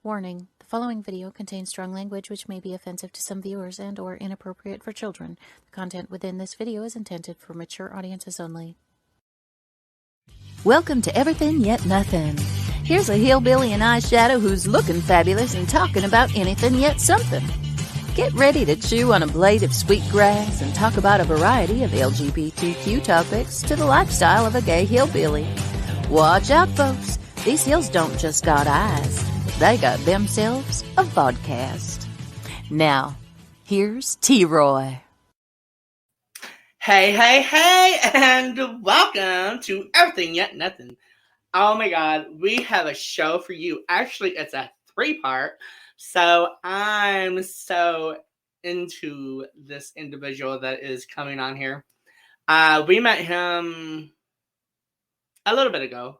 Warning, the following video contains strong language which may be offensive to some viewers and or inappropriate for children. The content within this video is intended for mature audiences only. Welcome to Everything Yet Nothin. Here's a hillbilly in eyeshadow who's looking fabulous and talking about anything yet something. Get ready to chew on a blade of sweet grass and talk about a variety of LGBTQ topics to the lifestyle of a gay hillbilly. Watch out, folks. These hills don't just got eyes. They got themselves a vodcast. Now, here's T-Roy. Hey, and welcome to Everything Yet Nothin. Oh my God, we have a show for you. Actually, it's a 3-part. So I'm so into this individual that is coming on here. We met him a little bit ago,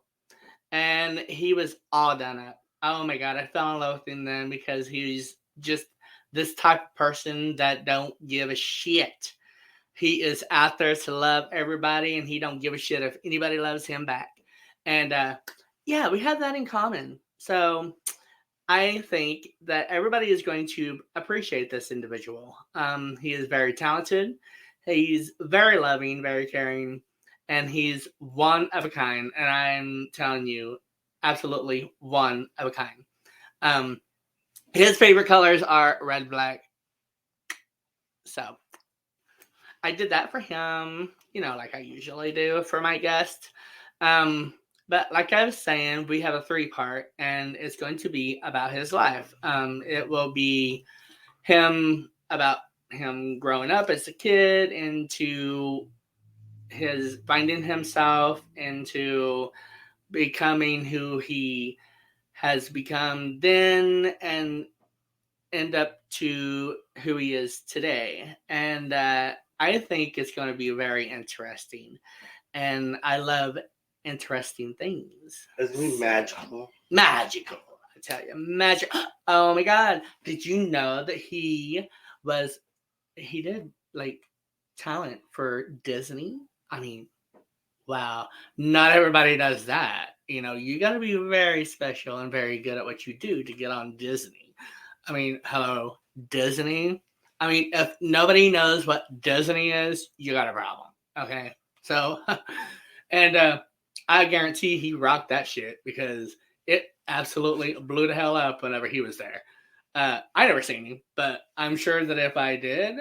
and he was all done up. Oh my God, I fell in love with him then because he's just this type of person that don't give a shit. He is out there to love everybody, and he don't give a shit if anybody loves him back. And yeah, we have that in common. So I think that everybody is going to appreciate this individual. He is very talented. He's very loving, very caring, and he's one of a kind. And I'm telling you, absolutely one of a kind. His favorite colors are red, black. So I did that for him, like I usually do for my guest. But like I was saying, we have a 3-part, and it's going to be about his life. It will be about him growing up as a kid, into his finding himself, into becoming who he has become then, and end up to who he is today. And I think it's going to be very interesting. And I love interesting things. It's going to be magical. Magical. I tell you, magic. Oh my God. Did you know that he did like talent for Disney? I mean, wow. Not everybody does that. You got to be very special and very good at what you do to get on Disney. I mean, hello, Disney. I mean, if nobody knows what Disney is, you got a problem. Okay. So, and I guarantee he rocked that shit because it absolutely blew the hell up whenever he was there. I never seen him, but I'm sure that if I did,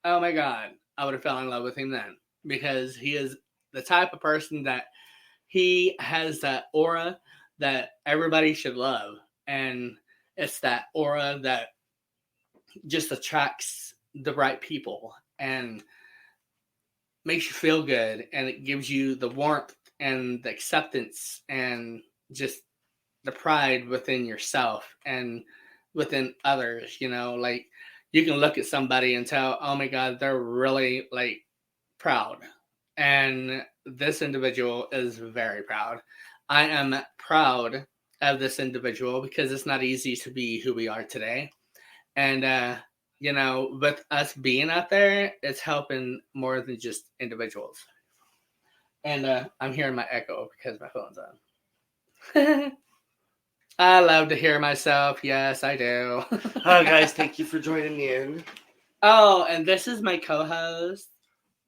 oh my God, I would have fell in love with him then, because he is the type of person that he has that aura that everybody should love. And it's that aura that just attracts the right people and makes you feel good. And it gives you the warmth and the acceptance and just the pride within yourself and within others. Like you can look at somebody and tell, oh my God, they're really like proud. And this individual is very proud. I am proud of this individual because it's not easy to be who we are today. And, with us being out there, it's helping more than just individuals. And I'm hearing my echo because my phone's on. I love to hear myself. Yes, I do. Hi, guys. Thank you for joining in. Oh, and this is my co-host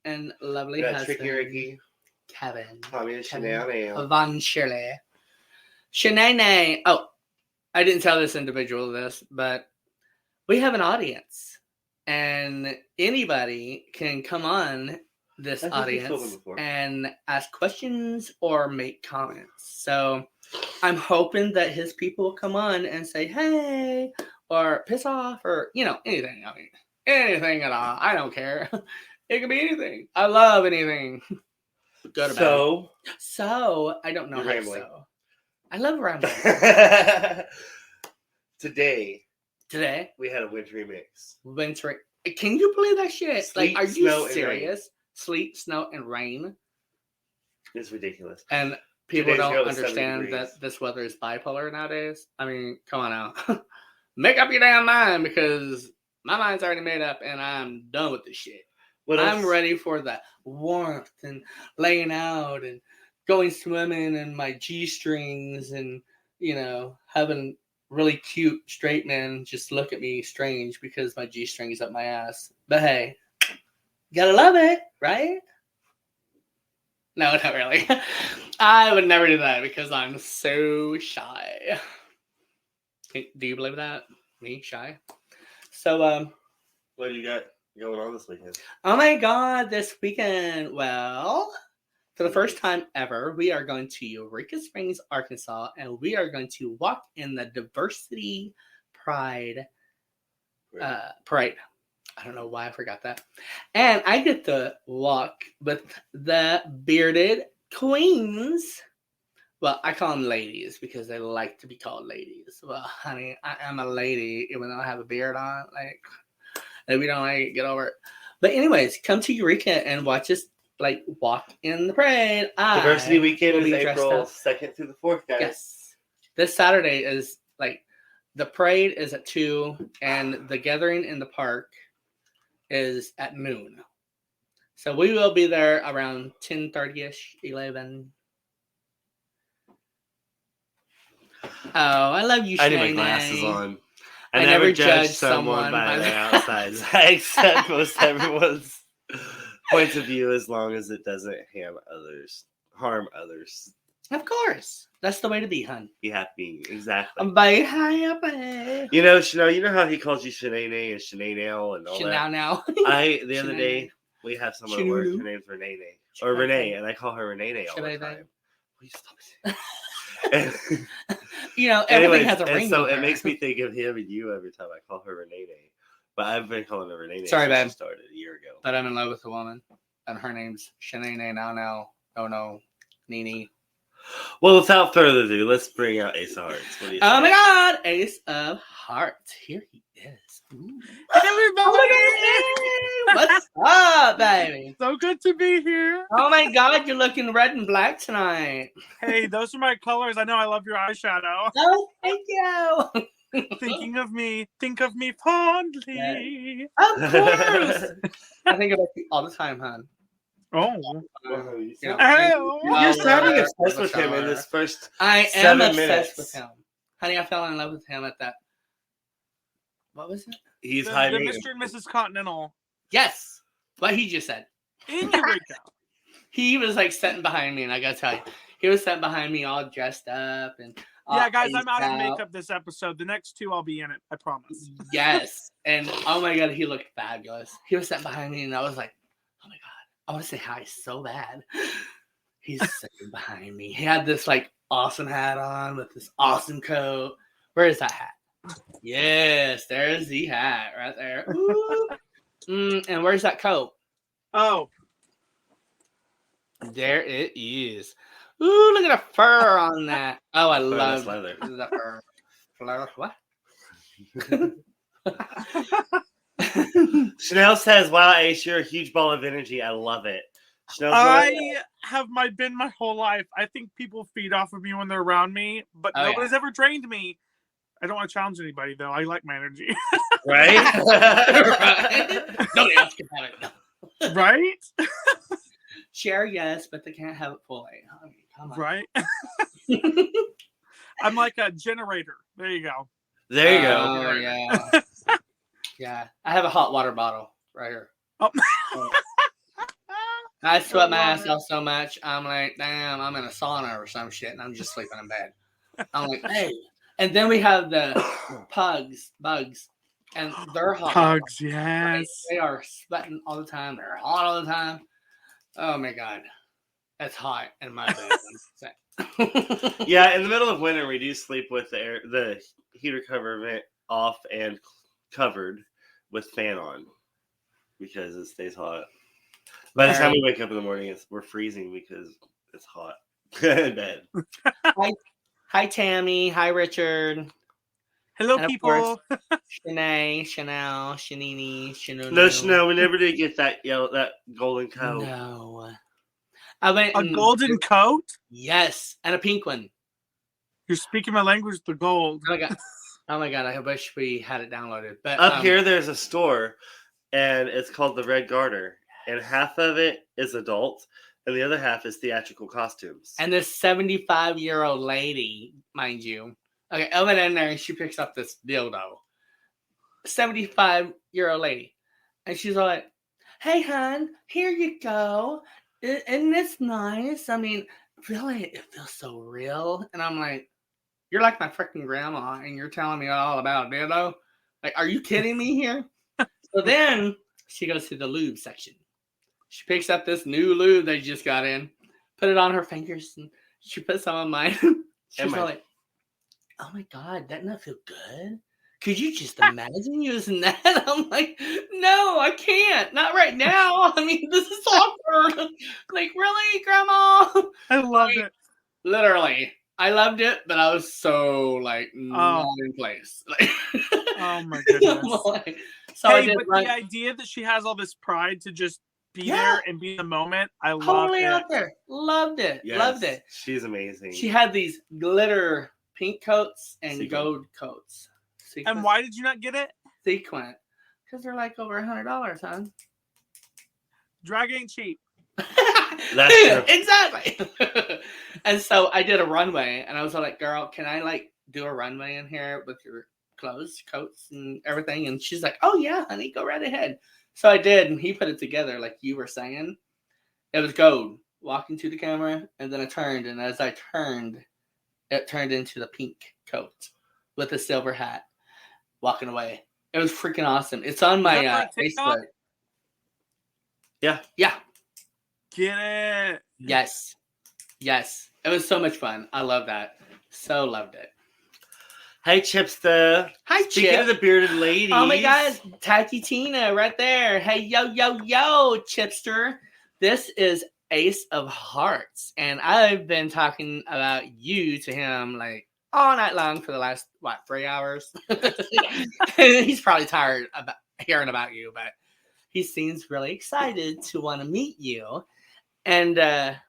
and lovely husband, Tricky Ricky, Kevin. Tommy and Shanae. Von Shirley. Shanae. Oh, I didn't tell this individual this, but we have an audience. And anybody can come on this audience and ask questions or make comments. So I'm hoping that his people will come on and say, hey, or piss off, or, anything. I mean, anything at all. I don't care. It can be anything. I love anything. Good about it. So, I don't know how to sew. I love rambling. Today, we had a wintry mix. Can you believe that shit? Sleet, are you serious? Sleet, snow, and rain. It's ridiculous. And people don't understand that this weather is bipolar nowadays. I mean, come on now. Make up your damn mind, because my mind's already made up and I'm done with this shit. I'm ready for the warmth and laying out and going swimming in my G-strings and, having really cute straight men just look at me strange because my G-string is up my ass. But hey, gotta love it, right? No, not really. I would never do that because I'm so shy. Do you believe that? Me, shy? So, What do you got going on this weekend? oh my God, this weekend. Well, for the first time ever, we are going to Eureka Springs, Arkansas, and we are going to walk in the Diversity Pride parade. I don't know why I forgot that. And I get to walk with the bearded queens. Well, I call them ladies because they like to be called ladies. Well, honey, I am a lady even though I have a beard on. Like, if you don't like it, get over it. But anyways, come to Eureka and watch us like walk in the parade. Diversity Weekend will is be dressed April up. 2nd through the 4th, guys. Yes. This Saturday is like the parade is at 2 and the gathering in the park is at noon. So we will be there around 10:30ish, 11. Oh, I love you, I need my Shanae. glasses on. I never judge someone by by their their outside. I accept most everyone's points of view as long as it doesn't harm others. Of course. That's the way to be, hun. Be happy. Exactly. Bye, happy. You know how he calls you Shanae and Shanae and all that? Now. The other Shanae. day, we have someone at work, her name's Renee. Or Shanae. Renee, and I call her Renee all the Shanae. time. Will you stop it? You know, Anyways, everything has a and ring. so with it her. makes me think of him and you every time I call her Renee. But I've been calling her Renee Sorry, since babe. she started a year ago. But I'm in love with a woman, and her name's Shanae now, no, Nini. Well, without further ado, let's bring out Ace of Hearts. What do you Oh think? my God, Ace of Hearts. Here he is. Ooh. Everybody! Oh my God, what's up, baby? So good to be here. Oh my God, you're looking red and black tonight. Hey, those are my colors. I know I love your eyeshadow. Oh, thank you. Thinking of me, think of me fondly. Of course. I think about you all the time, hon. Oh. You know, Oh. You're sounding shower, obsessed with him in shower. this first. I am 7 obsessed minutes. with him. Honey, I fell in love with him at that. What was it? He's The hiding. Mr. and Mrs. Continental Yes. What he just said. in Eureka. He was like sitting behind me, and I gotta tell you, he was sitting behind me all dressed up and all Yeah, guys, I'm out of aced makeup this episode. The next 2, I'll be in it. I promise. Yes. And oh my God, he looked fabulous. He was sitting behind me, and I was like, oh my God, I want to say hi so bad. He's sitting behind me. He had this like awesome hat on with this awesome coat. Where is that hat? Yes, there's the hat right there. Ooh. And where's that coat? Oh. There it is. Ooh, look at the fur on that. Oh, I Fur, love that's leather. the fur. Fur, what? Chanel says, "Wow, Ace, you're a huge ball of energy. I love it." Chanel's I have been my whole life. I think people feed off of me when they're around me, but Oh, nobody's ever drained me. I don't want to challenge anybody, though. I like my energy. right? Right? Nobody else can have it. Right? Share, yes, but they can't have it fully. I mean, come on. Right? I'm like a generator. There you go. There you go. Oh, yeah. Yeah. I have a hot water bottle right here. Oh. I sweat my ass off so much. I'm like, damn, I'm in a sauna or some shit, and I'm just sleeping in bed. I'm like, hey. And then we have the bugs, and they're hot. Hugs, Right? yes. They are sweating all the time. They're hot all the time. Oh my God. That's hot in my bed. Yeah, in the middle of winter, we do sleep with the heater cover vent off and covered with fan on because it stays hot. By the time we wake up in the morning, we're freezing because it's hot in bed. Hi, Tammy. Hi, Richard. Hello, And of people. course, Shanae, Chanel, Shanini, Shanunu. No, Chanel, we never did get that golden coat. No. I went A golden coat? Yes, and a pink one. You're speaking my language, the gold. Oh my god! I wish we had it downloaded. But Up here, there's a store, and it's called the Red Garter, and half of it is adult, and the other half is theatrical costumes. And this 75-year-old lady, mind you, Okay, I went in there and she picks up this dildo. 75-year-old lady. And she's like, hey, hon, here you go. Isn't this nice? I mean, really, it feels so real. And I'm like, you're like my freaking grandma and you're telling me all about dildo? Like, are you kidding me here? So then she goes to the lube section. She picks up this new lube they just got in, put it on her fingers, and she put some on mine. She's like, oh my God, doesn't that feel good? Could you just imagine using that? I'm like, no, I can't. Not right now. I mean, this is awkward. Like, really, Grandma? I loved it. Literally. I loved it, but I was so, like, not in place. Like, oh, my goodness. Like, so hey, but the idea that she has all this pride to just be there and be in the moment, I loved it. Out there. Loved it. Yes, loved it. She's amazing. She had these glitter pink coats and gold coats. Sequin. And why did you not get it? Sequin. Because they're like over $100, huh? Drag ain't cheap. That's true. Exactly. And so I did a runway, and I was like, girl, can I like do a runway in here with your clothes, coats, and everything? And she's like, oh yeah, honey, go right ahead. So I did, and he put it together like you were saying. It was gold, walking to the camera, and then I turned, and as I turned, it turned into the pink coat with a silver hat, walking away. It was freaking awesome. It's on my Facebook. Yeah. Get it. Yes. It was so much fun. I love that. So loved it. Hey, Chipster. Hi, Speaking Chip. of the bearded ladies. Oh, my God. Tacky Tina right there. Hey, yo, Chipster. This is Ace of Hearts. And I've been talking about you to him like all night long for the last, 3 hours? He's probably tired of hearing about you, but he seems really excited to want to meet you. And, I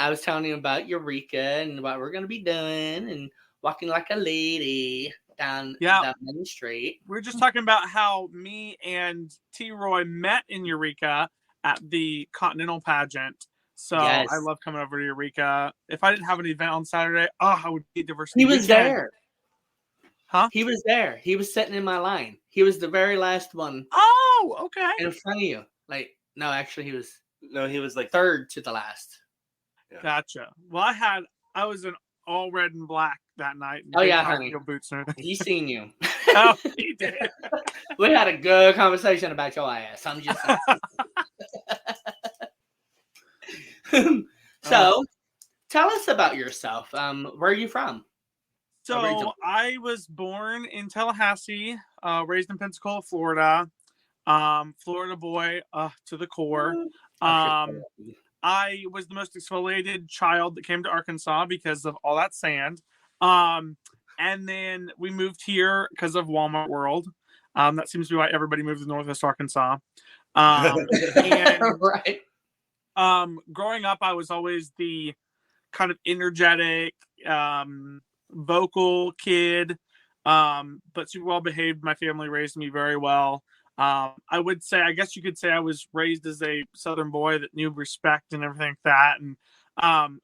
was telling him about Eureka and what we're going to be doing and walking like a lady down Main Street. We're just talking about how me and T-Roy met in Eureka at the Continental pageant. So I love coming over to Eureka. If I didn't have an event on Saturday, I would be diversity. He was there. Huh? He was there. He was sitting in my line. He was the very last one. Oh, okay. In front of you. Like, no, actually he was like third to the last. Yeah. Gotcha. Well, I was in all red and black that night. Oh yeah, honey. Boots and everything. He seen you. Oh, he did. We had a good conversation about your ass. I'm just saying. So, tell us about yourself. Where are you from? So, I was born in Tallahassee, raised in Pensacola, Florida. Florida boy to the core. I was the most exfoliated child that came to Arkansas because of all that sand. And then we moved here because of Walmart World. That seems to be why everybody moved to Northwest Arkansas. Right. Growing up, I was always the kind of energetic, vocal kid, but super well behaved. My family raised me very well. I guess you could say I was raised as a Southern boy that knew respect and everything like that. And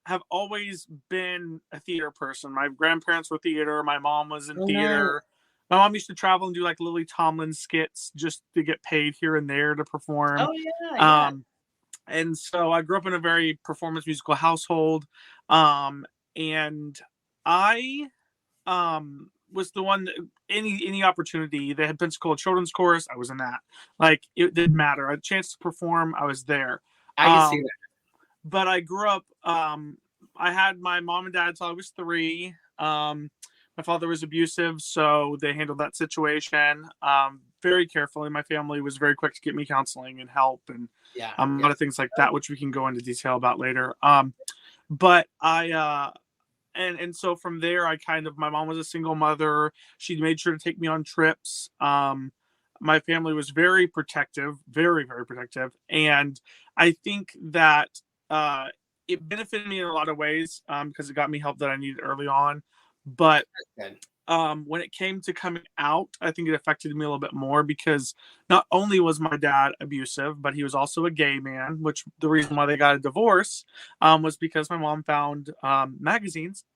have always been a theater person. My grandparents were theater. My mom was in theater. My mom used to travel and do like Lily Tomlin skits just to get paid here and there to perform. Oh, yeah. And so I grew up in a very performance musical household. And I was the one that any opportunity. They had Pensacola Children's Chorus. I was in that. Like, it didn't matter. I had a chance to perform. I was there. I can see that. But I grew up, I had my mom and dad till I was 3. My father was abusive, so they handled that situation very carefully. My family was very quick to get me counseling and help and a lot of things like that, which we can go into detail about later. But I, and so from there, my mom was a single mother. She made sure to take me on trips. My family was very protective, very, very protective. And I think that it benefited me in a lot of ways because it got me help that I needed early on. But when it came to coming out, I think it affected me a little bit more because not only was my dad abusive, but he was also a gay man, which the reason why they got a divorce was because my mom found magazines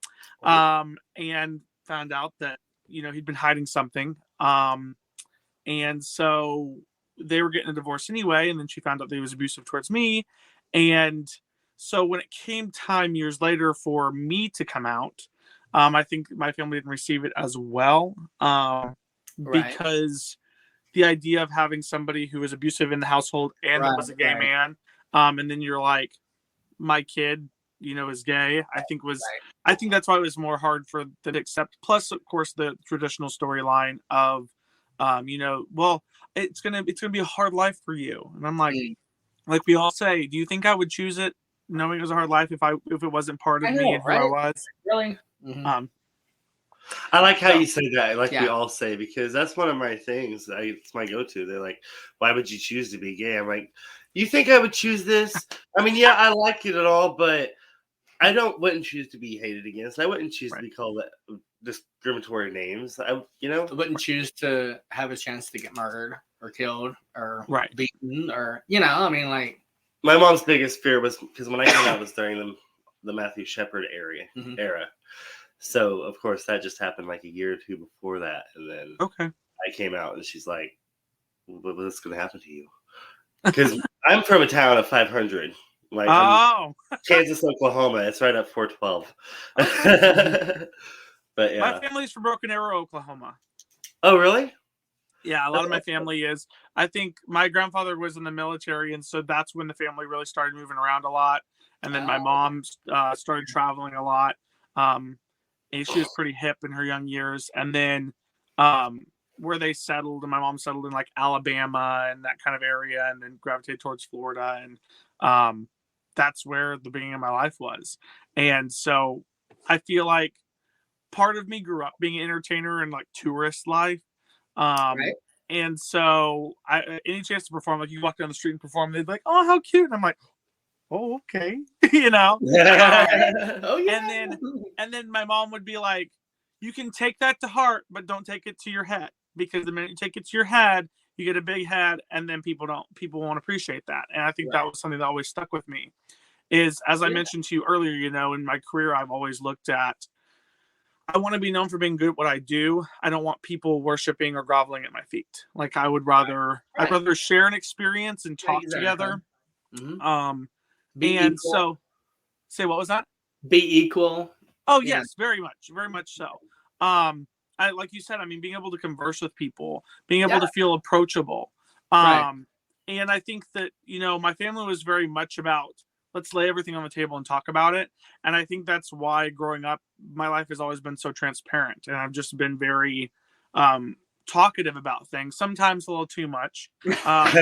and found out that, he'd been hiding something. And so they were getting a divorce anyway. And then she found out that he was abusive towards me. And so when it came time years later for me to come out, I think my family didn't receive it as well. Because the idea of having somebody who was abusive in the household and was a gay man, and then you're like, my kid, is gay, I think that's why it was more hard for them to accept. Plus, of course, the traditional storyline of, well, it's gonna be a hard life for you. And I'm like we all say, do you think I would choose it knowing it was a hard life if it wasn't part of me and who I was? Really? Mm-hmm. I like how you say that, we all say, because that's one of my things. It's my go-to. They're like, why would you choose to be gay? I'm like, you think I would choose this? I mean, yeah, I like it at all, but I wouldn't choose to be hated against. I wouldn't choose to be called discriminatory names. I wouldn't choose to have a chance to get murdered or killed or beaten or, I mean, like. My mom's biggest fear was, because when I came out was during the Matthew Shepard era. So, of course, that just happened like a year or two before that. And then I came out and she's like, what's going to happen to you? Because I'm from a town of 500. Kansas, Oklahoma. It's right up 412. But yeah. My family's from Broken Arrow, Oklahoma. Oh, really? Yeah, a lot of my family is. I think my grandfather was in the military, and so that's when the family really started moving around a lot. And then my mom started traveling a lot. And she was pretty hip in her young years. And then where they settled, and my mom settled in like Alabama and that kind of area, and then gravitated towards Florida. And that's where the beginning of my life was. And so I feel like part of me grew up being an entertainer in like tourist life. And so any chance to perform, like you walk down the street and perform, they'd be like, oh, how cute. And I'm like, oh, okay. Oh, yeah. And then my mom would be like, you can take that to heart, but don't take it to your head, because the minute you take it to your head, you get a big head, and then people won't appreciate that. And I think that was something that always stuck with me. Is, as I mentioned to you earlier, in my career, I've always looked at, I want to be known for being good at what I do. I don't want people worshiping or groveling at my feet. Like I'd rather share an experience and talk together. Mm-hmm. And so, say, what was that? Be equal. Oh, yes, very much so. I, like you said, I mean, being able to converse with people, being able to feel approachable. And I think that, my family was very much about, let's lay everything on the table and talk about it. And I think that's why growing up, my life has always been so transparent. And I've just been very talkative about things, sometimes a little too much. You sound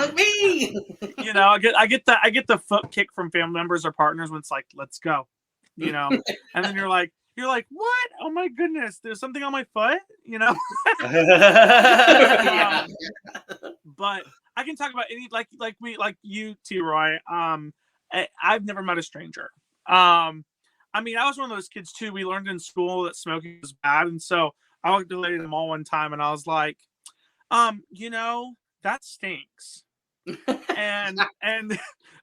like me. I get the foot kick from family members or partners when it's like, let's go, and then you're like, what? Oh my goodness, there's something on my foot, But I can talk about any, like you, T. Roy. I've never met a stranger. I mean, I was one of those kids too. We learned in school that smoking was bad, and so I walked to the lady in the mall one time, and I was like, that stinks. and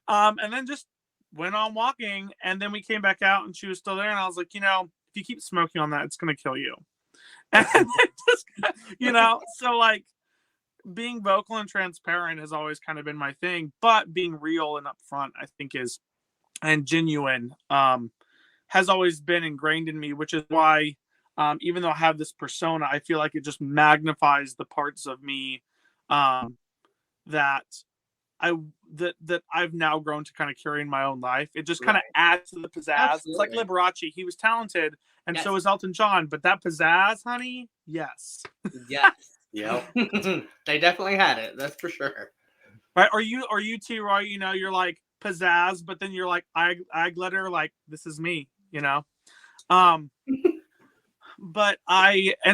then just went on walking, and then we came back out, and she was still there, and I was like, if you keep smoking on that, it's gonna kill you. And just, so like being vocal and transparent has always kind of been my thing, but being real and upfront, I think, and genuine has always been ingrained in me, which is why even though I have this persona, I feel like it just magnifies the parts of me that I've now grown to kind of carry in my own life. It just kind of adds to the pizzazz. Absolutely. It's like Liberace. He was talented, and so was Elton John, but that pizzazz, honey, yes. Yes. Yeah. They definitely had it. That's for sure. Right? Are you T. Roy, you're like pizzazz, but then you're like eye glitter, like this is me, But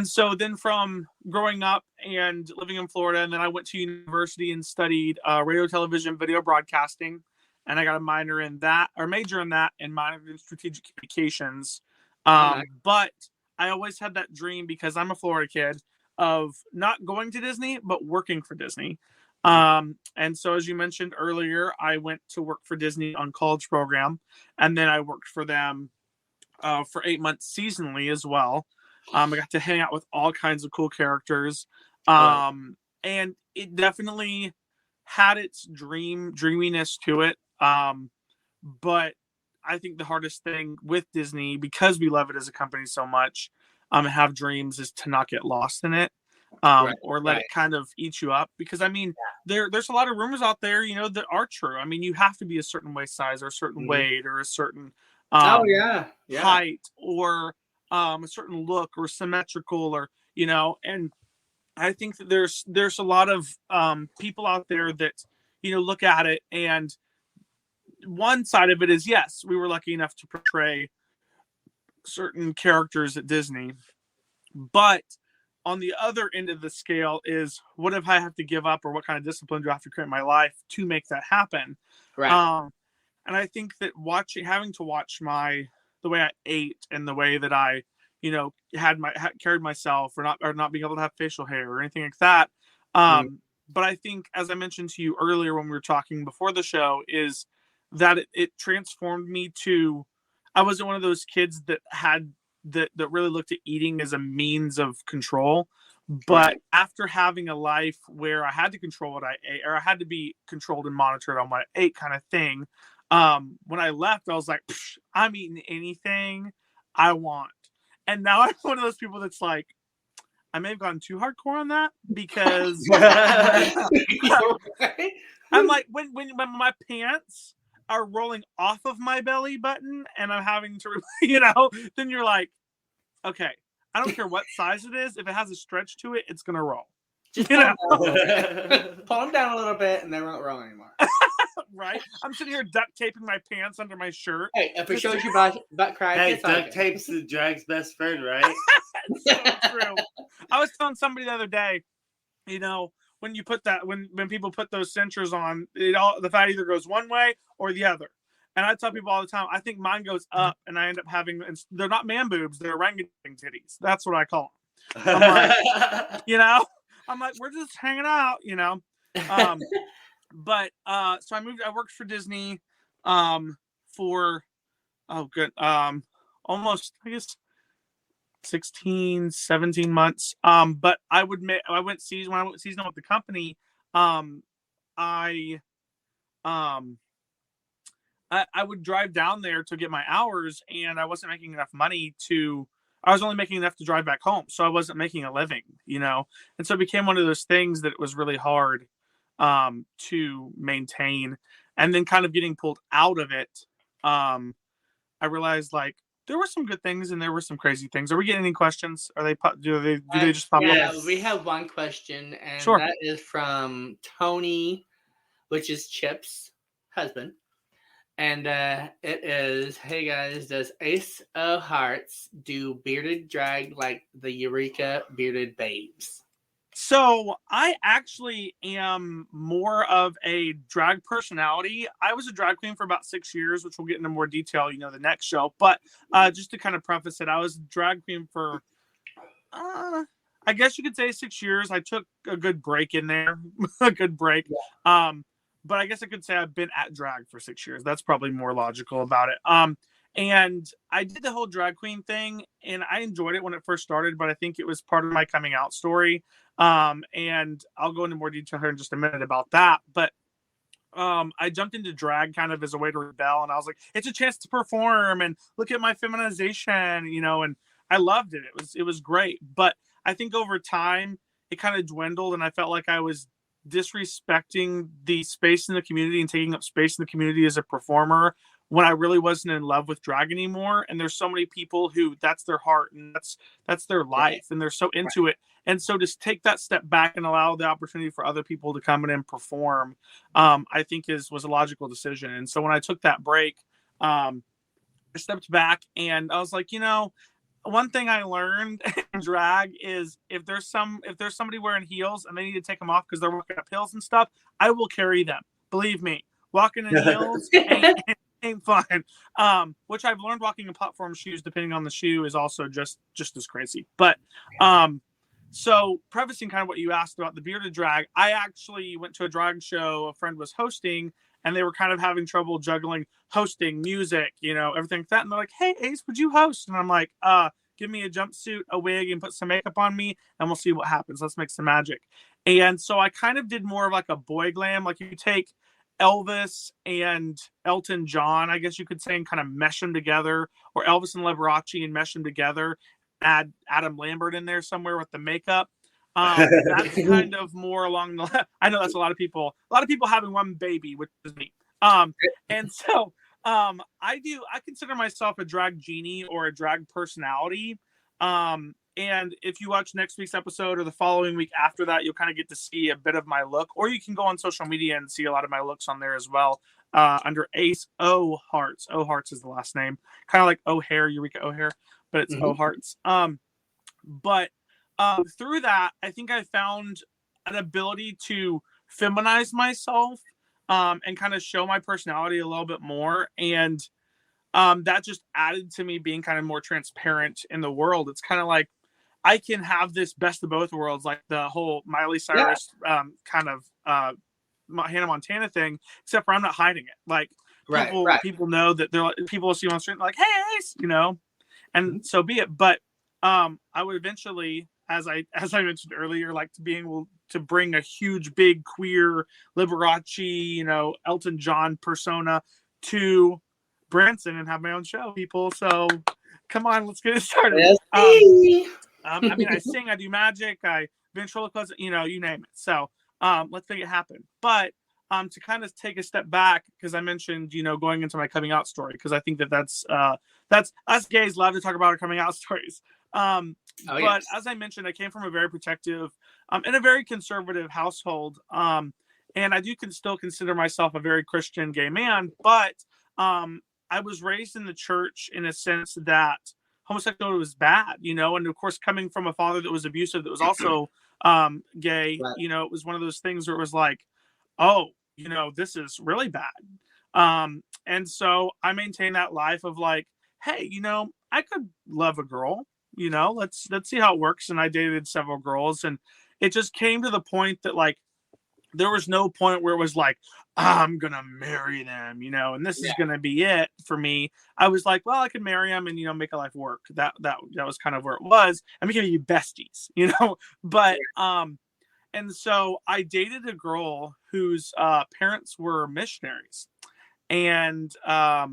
so then from growing up and living in Florida, and then I went to university and studied radio, television, video broadcasting, and I got a major in that, and minor in strategic communications. But I always had that dream, because I'm a Florida kid, of not going to Disney, but working for Disney. And so, as you mentioned earlier, I went to work for Disney on college program, and then I worked for them for 8 months seasonally as well. I got to hang out with all kinds of cool characters. Right. And it definitely had its dreaminess to it. But I think the hardest thing with Disney, because we love it as a company so much, and have dreams, is to not get lost in it, Right, or let right. it kind of eat you up. Because I mean, there's a lot of rumors out there, that are true. I mean, you have to be a certain waist size, or a certain Mhm. weight, or a certain Oh yeah, height, or a certain look, or symmetrical, or and I think that there's a lot of people out there that look at it, and one side of it is, yes, we were lucky enough to portray certain characters at Disney, but on the other end of the scale is, what if I have to give up, or what kind of discipline do I have to create in my life to make that happen? right. And I think that having to watch the way I ate, and the way that I carried myself, or not being able to have facial hair or anything like that. Mm. But I think, as I mentioned to you earlier when we were talking before the show, is that it transformed me to, I wasn't one of those kids that really looked at eating as a means of control. But after having a life where I had to control what I ate, or I had to be controlled and monitored on what I ate, kind of thing, when I left, I was like, I'm eating anything I want. And now I'm one of those people that's like, I may have gone too hardcore on that, because I'm like, when my pants are rolling off of my belly button, and I'm having to, then you're like, okay, I don't care what size it is. If it has a stretch to it, it's going to roll. Just pull them down a little bit. Pull them down a little bit, and they won't roll anymore. Right? I'm sitting here duct taping my pants under my shirt. Hey, if it shows you butt crack, Hey, it's duct okay. tape's the drag's best friend, right? It's so true. I was telling somebody the other day, when you put that, when people put those cinchers on, the fat either goes one way or the other. And I tell people all the time, I think mine goes up, and I end up having, they're not man boobs, they're orangutan titties. That's what I call them. I'm like, I'm like, we're just hanging out, But so I worked for Disney for almost, I guess, 16, 17 months. But when I went seasonal with the company, I would drive down there to get my hours, and I wasn't making enough money I was only making enough to drive back home. So I wasn't making a living, and so it became one of those things that it was really hard to maintain. And then, kind of getting pulled out of it, I realized, like, there were some good things and there were some crazy things. Are we getting any questions? Do they just pop up? Yeah, we have one question, and Sure. that is from Tony, which is Chip's husband. And it is, hey guys, does Ace of Hearts do bearded drag like the Eureka bearded babes? So I actually am more of a drag personality. I was a drag queen for about 6 years, which we'll get into more detail, the next show. But just to kind of preface it, I was a drag queen for, I guess you could say 6 years. I took a good break in there, a good break. Yeah. But I guess I could say I've been at drag for 6 years. That's probably more logical about it. And I did the whole drag queen thing, and I enjoyed it when it first started, but I think it was part of my coming out story. And I'll go into more detail here in just a minute about that. But I jumped into drag kind of as a way to rebel, and I was like, it's a chance to perform and look at my feminization, and I loved it. It was great. But I think over time it kind of dwindled, and I felt like I was disrespecting the space in the community and taking up space in the community as a performer, when I really wasn't in love with drag anymore. And there's so many people who that's their heart, and that's their life, and they're so into it. And so to take that step back and allow the opportunity for other people to come in and perform, I think was a logical decision. And so when I took that break, I stepped back, and I was like, one thing I learned in drag is if there's somebody wearing heels and they need to take them off because they're walking up hills and stuff, I will carry them. Believe me, walking in heels ain't fun. Which I've learned, walking in platform shoes, depending on the shoe, is also just as crazy. But so prefacing kind of what you asked about the bearded drag, I actually went to a drag show a friend was hosting, and they were kind of having trouble juggling hosting, music, everything like that. And they're like, hey, Ace, would you host? And I'm like, give me a jumpsuit, a wig, and put some makeup on me, and we'll see what happens. Let's make some magic. And so I kind of did more of like a boy glam. Like you take Elvis and Elton John, I guess you could say, and kind of mesh them together, or Elvis and Liberace and mesh them together. Add Adam Lambert in there somewhere with the makeup. That's kind of more along the. I know that's a lot of people having one baby, which is me. And so I consider myself a drag genie or a drag personality. And if you watch next week's episode or the following week after that, you'll kind of get to see a bit of my look, or you can go on social media and see a lot of my looks on there as well. Under Ace O Hearts. O Hearts is the last name, kind of like O'Hare, Eureka O'Hare, but it's O Hearts. But through that, I think I found an ability to feminize myself and kind of show my personality a little bit more. And that just added to me being kind of more transparent in the world. It's kind of like I can have this best of both worlds, like the whole Miley Cyrus kind of Hannah Montana thing, except for I'm not hiding it. Like people know that they're like, people will see me on the street like, hey, Ace, and so be it. But I would eventually, as I mentioned earlier, like to being able to bring a huge, big queer Liberace, Elton John persona to Branson and have my own show, people. So come on, let's get it started. I mean, I sing, I do magic, I ventriloquize, you name it. So let's make it happen. But to kind of take a step back, because I mentioned, going into my coming out story, because I think that's us gays love to talk about our coming out stories. But as I mentioned, I came from a very protective and a very conservative household. And I can still consider myself a very Christian gay man, but I was raised in the church in a sense that homosexuality was bad, and of course, coming from a father that was abusive, that was also gay, it was one of those things where it was like, oh, this is really bad. And so I maintained that life of like, hey, I could love a girl, let's see how it works. And I dated several girls, and it just came to the point that like, there was no point where it was like, I'm going to marry them, and this is going to be it for me. I was like, well, I could marry them and, make a life work. That was kind of where it was. I'm going to be besties, but, and so I dated a girl whose parents were missionaries, and I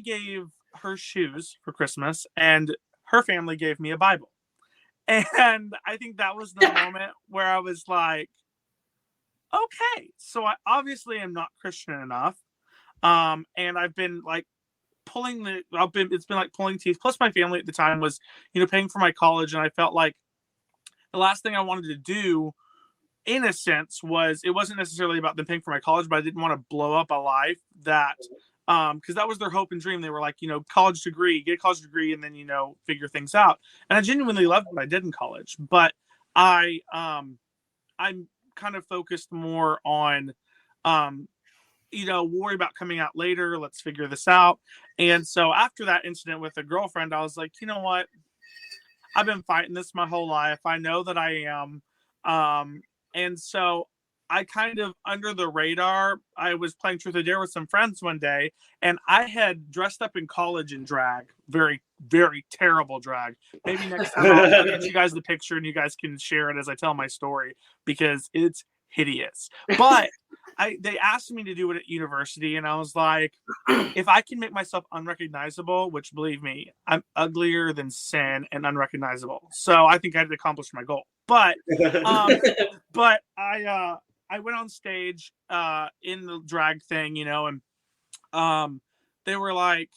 gave her shoes for Christmas, and her family gave me a Bible. And I think that was the moment where I was like, okay, so I obviously am not Christian enough. And I've been like it's been like pulling teeth. Plus my family at the time was, paying for my college. And I felt like the last thing I wanted to do, in a sense, it wasn't necessarily about them paying for my college, but I didn't want to blow up a life that, because that was their hope and dream. They were like, get a college degree, and then, figure things out. And I genuinely loved what I did in college, but I'm kind of focused more on, worry about coming out later. Let's figure this out. And so after that incident with a girlfriend, I was like, you know what? I've been fighting this my whole life. I know that I am. And so I kind of, under the radar, I was playing Truth or Dare with some friends one day, and I had dressed up in college in drag. Very, very terrible drag. Maybe next time I'll get you guys the picture and you guys can share it as I tell my story, because it's hideous. But they asked me to do it at university, and I was like, if I can make myself unrecognizable, which, believe me, I'm uglier than sin and unrecognizable. So I think I had accomplished my goal. But I went on stage in the drag thing, and they were like,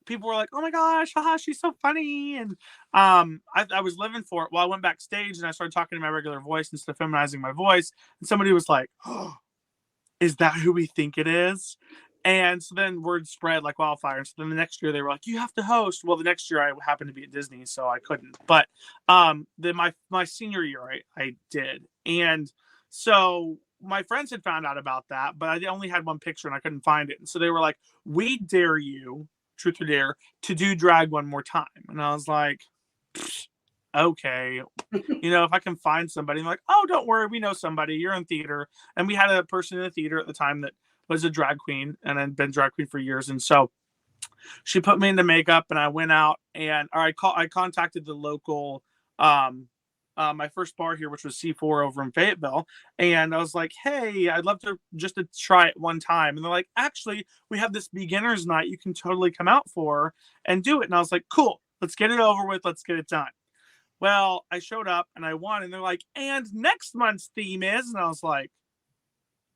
people were like, oh my gosh, haha, she's so funny. And I was living for it. Well, I went backstage and I started talking in my regular voice instead of feminizing my voice. And somebody was like, oh, is that who we think it is? And so then word spread like wildfire. And so then the next year they were like, you have to host. Well, the next year I happened to be at Disney, so I couldn't. But then my senior year, I did. And so my friends had found out about that, but I only had one picture and I couldn't find it. And so they were like, we dare you, Truth or Dare, to do drag one more time. And I was like, okay, if I can find somebody. I'm like, oh, don't worry, we know somebody. You're in theater. And we had a person in the theater at the time that was a drag queen and had been drag queen for years. And so she put me into makeup, and I went out I contacted the local, my first bar here, which was C4 over in Fayetteville. And I was like, hey, I'd love to just to try it one time. And they're like, actually, we have this beginner's night you can totally come out for and do it. And I was like, cool, let's get it over with. Let's get it done. Well, I showed up and I won. And they're like, and next month's theme is, and I was like,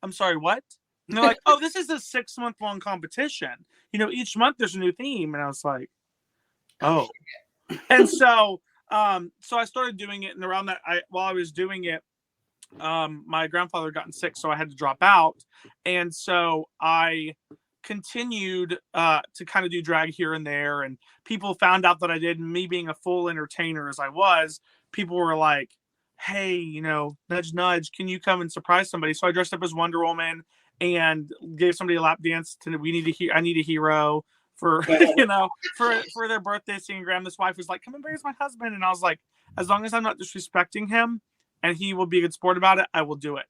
I'm sorry, what? And they're like, oh, this is a 6-month-long competition. You know, each month there's a new theme. And I was like, oh. And so I started doing it, and around that, while I was doing it, my grandfather got sick, so I had to drop out. And so I continued to kind of do drag here and there, and people found out that I did. And me being a full entertainer as I was, people were like, hey, you know, nudge, nudge, can you come and surprise somebody? So I dressed up as Wonder Woman and gave somebody a lap dance to I Need a Hero for, you know, for their birthday singing. Grandma's wife was like, come and embrace my husband. And I was like, as long as I'm not disrespecting him and he will be a good sport about it, I will do it.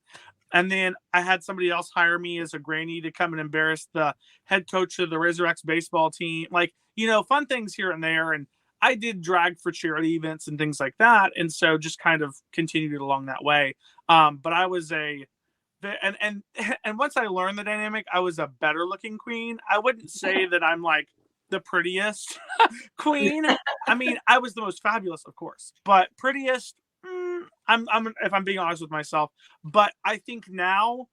And then I had somebody else hire me as a granny to come and embarrass the head coach of the Resurrects baseball team. Like, you know, fun things here and there. And I did drag for charity events and things like that. And so just kind of continued it along that way. But I was and once I learned the dynamic, I was a better looking queen. I wouldn't say that I'm like the prettiest queen. I mean, I was the most fabulous, of course, but prettiest, I'm if I'm being honest with myself. But I think now,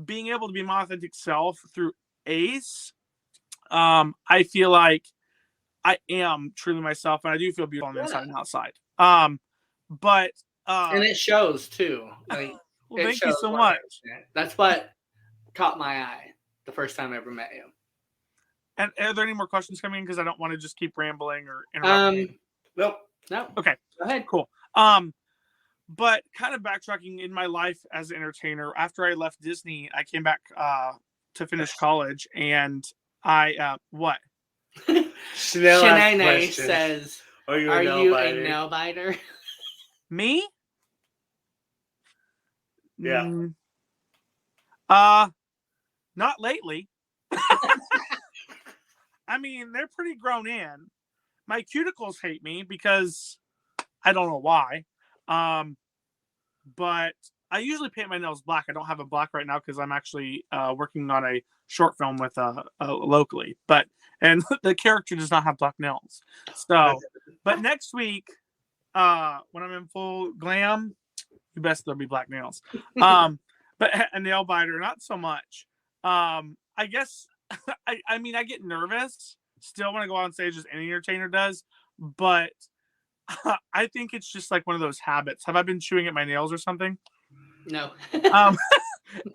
being able to be my authentic self through Ace, I feel like I am truly myself, and I do feel beautiful on the inside and outside. But and it shows too. Like, well, thank you so much. That's what caught my eye the first time I ever met you. And are there any more questions coming in? Because I don't want to just keep rambling or interrupting. Nope. No. Okay. Go ahead. Cool. But kind of backtracking in my life as an entertainer, after I left Disney, I came back to finish college, and I what? Shanae says, Are you a nail biter? Me? Yeah. Not lately. I mean, they're pretty grown in. My cuticles hate me because I don't know why. But I usually paint my nails black. I don't have a black right now because I'm actually working on a short film with locally. And the character does not have black nails. So, but next week, when I'm in full glam, you best there'll be black nails. But a nail biter, not so much. I guess I mean, I get nervous still when I go on stage, as any entertainer does, but I think it's just like one of those habits. Have I been chewing at my nails or something? No.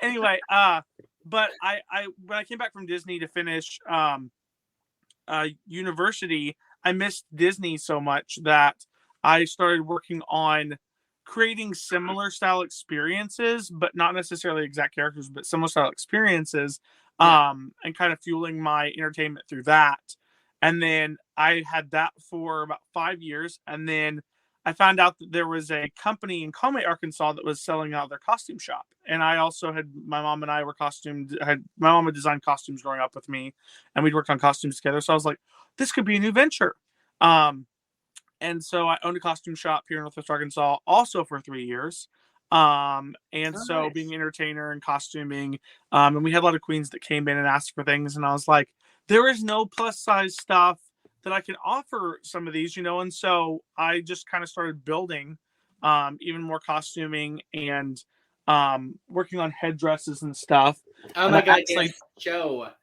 Anyway, but I when I came back from Disney to finish university, I missed Disney so much that I started working on creating similar style experiences, but not necessarily exact characters, but similar style experiences, and kind of fueling my entertainment through that. And then I had that for about 5 years. And then I found out that there was a company in Conway, Arkansas that was selling out their costume shop. And I also had, my mom and I were my mom had designed costumes growing up with me, and we'd worked on costumes together. So I was like, this could be a new venture. And so I owned a costume shop here in Northwest Arkansas also for 3 years. Nice. Being an entertainer and costuming, and we had a lot of queens that came in and asked for things. And I was like, there is no plus size stuff that I can offer some of these, you know? And so I just kind of started building, even more costuming and, working on headdresses and stuff. Oh my God. Yes. Show what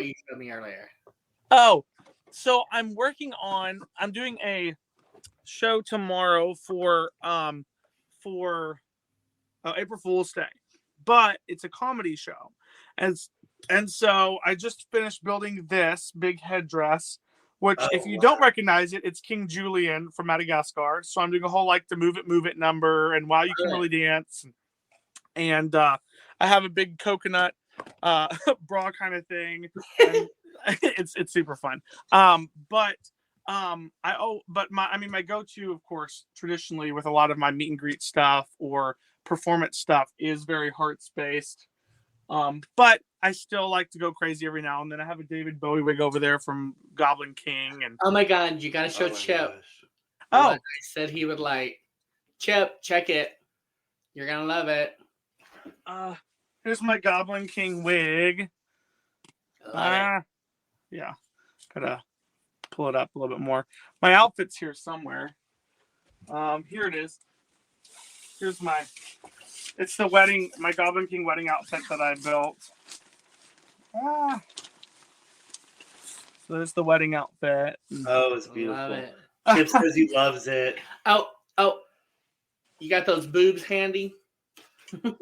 you showed me earlier. Oh, so I'm doing a show tomorrow for April Fool's Day, but it's a comedy show. And so I just finished building this big headdress, which if you don't recognize it, it's King Julian from Madagascar. So I'm doing a whole like the move it number and wow, you can really dance. And I have a big coconut bra kind of thing. And it's super fun. My go-to, of course, traditionally with a lot of my meet and greet stuff or performance stuff is very hearts based. But I still like to go crazy every now and then. I have a David Bowie wig over there from Goblin King, and Oh my God, you gotta show Oh my Chip gosh. what oh, I said he would like. Chip, check it. You're gonna love it. here's my Goblin King wig. Love Yeah, gotta pull it up a little bit more. My outfit's here somewhere. Here it is. Here's it's the my Goblin King wedding outfit that I built. So there's the wedding outfit. Oh, it's it. beautiful. Love it. Chip says he loves it. Oh, you got those boobs handy?